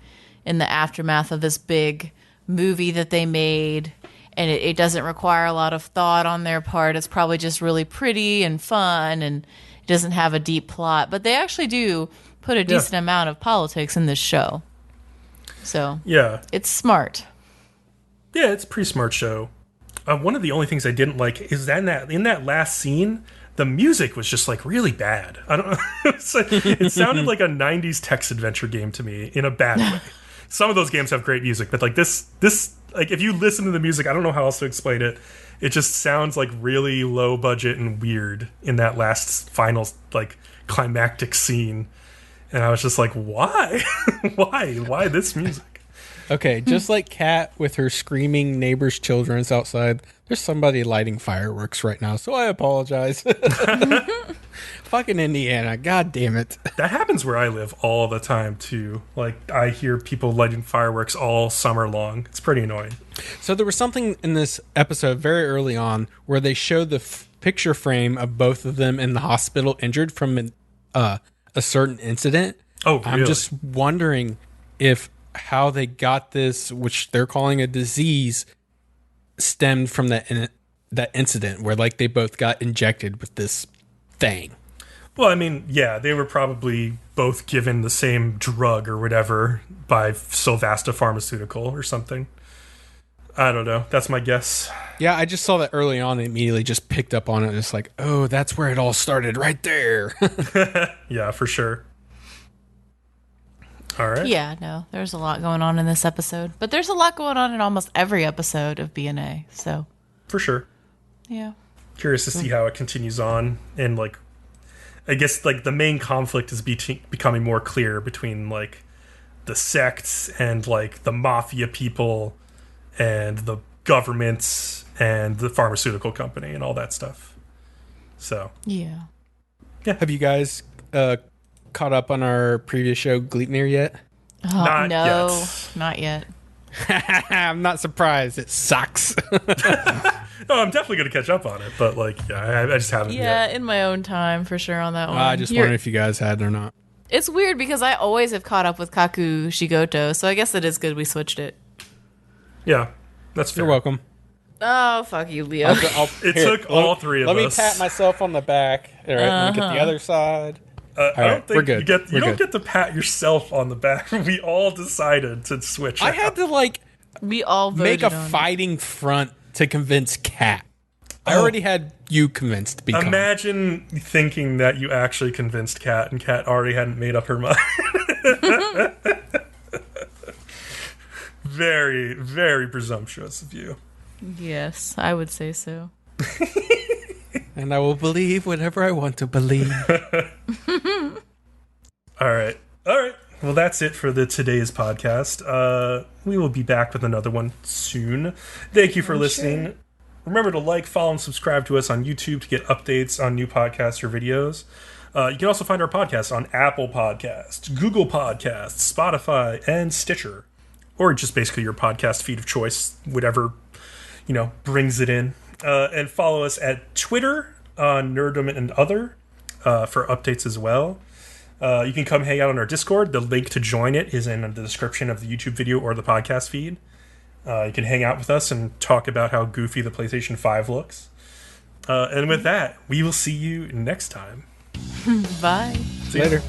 in the aftermath of this big movie that they made. And it doesn't require a lot of thought on their part. It's probably just really pretty and fun, and it doesn't have a deep plot. But they actually do put a decent amount of politics in this show. So yeah, it's smart. Yeah, it's a pretty smart show. One of the only things I didn't like is that in that last scene, the music was just like really bad. I don't know. It sounded like a 90s text adventure game to me in a bad way. Some of those games have great music, but like this like if you listen to the music, I don't know how else to explain it. It just sounds like really low budget and weird in that last final like climactic scene. And I was just like, why? Why this music? Okay, just like Kat with her screaming neighbors' children's outside, there's somebody lighting fireworks right now, so I apologize. Fucking Indiana, god damn it. That happens where I live all the time, too. Like, I hear people lighting fireworks all summer long. It's pretty annoying. So there was something in this episode very early on where they showed the picture frame of both of them in the hospital injured from a certain incident. Oh, really? I'm just wondering if how they got this, which they're calling a disease, stemmed from that incident where like they both got injected with this thing. Well, I mean, yeah, they were probably both given the same drug or whatever by Sylvasta Pharmaceutical or something. I don't know. That's my guess. Yeah, I just saw that early on and immediately just picked up on it. Just like, oh, that's where it all started right there. Yeah, for sure. All right. Yeah, no, there's a lot going on in this episode. But there's a lot going on in almost every episode of BNA, so. For sure. Yeah. Curious to see how it continues on. And, like, I guess, like, the main conflict is becoming more clear between, like, the sects and, like, the mafia people and the governments and the pharmaceutical company and all that stuff. So. Yeah. Have you guys caught up on our previous show, Gleipnir, yet? Oh, Not no, yet. not yet. I'm not surprised. It sucks. No, I'm definitely going to catch up on it, but like, yeah, I just haven't Yeah, yet. in my own time, for sure, on that one. I just wondered if you guys had or not. It's weird because I always have caught up with Kakushigoto, so I guess it is good we switched it. Yeah, that's fair. You're welcome. Oh, fuck you, Leo. It took all three of us. Let me pat myself on the back. All right, let me get the other side. I don't think we're good. You don't get to pat yourself on the back. We all decided to switch. I had to like We all make voted a on it. fighting front to convince Kat. I already had you convinced to become. Imagine thinking that you actually convinced Kat, and Kat already hadn't made up her mind. Very, very presumptuous of you. Yes, I would say so. And I will believe whatever I want to believe. All right. Well, that's it for today's podcast. We will be back with another one soon. Thank you for listening. Remember to like, follow, and subscribe to us on YouTube to get updates on new podcasts or videos. You can also find our podcast on Apple Podcasts, Google Podcasts, Spotify, and Stitcher. Or just basically your podcast feed of choice, whatever, brings it in. And follow us at Twitter on Nerdom and Other for updates as well. You can come hang out on our Discord. The link to join it is in the description of the YouTube video or the podcast feed. You can hang out with us and talk about how goofy the PlayStation 5 looks. And with that, we will see you next time. Bye. See you later.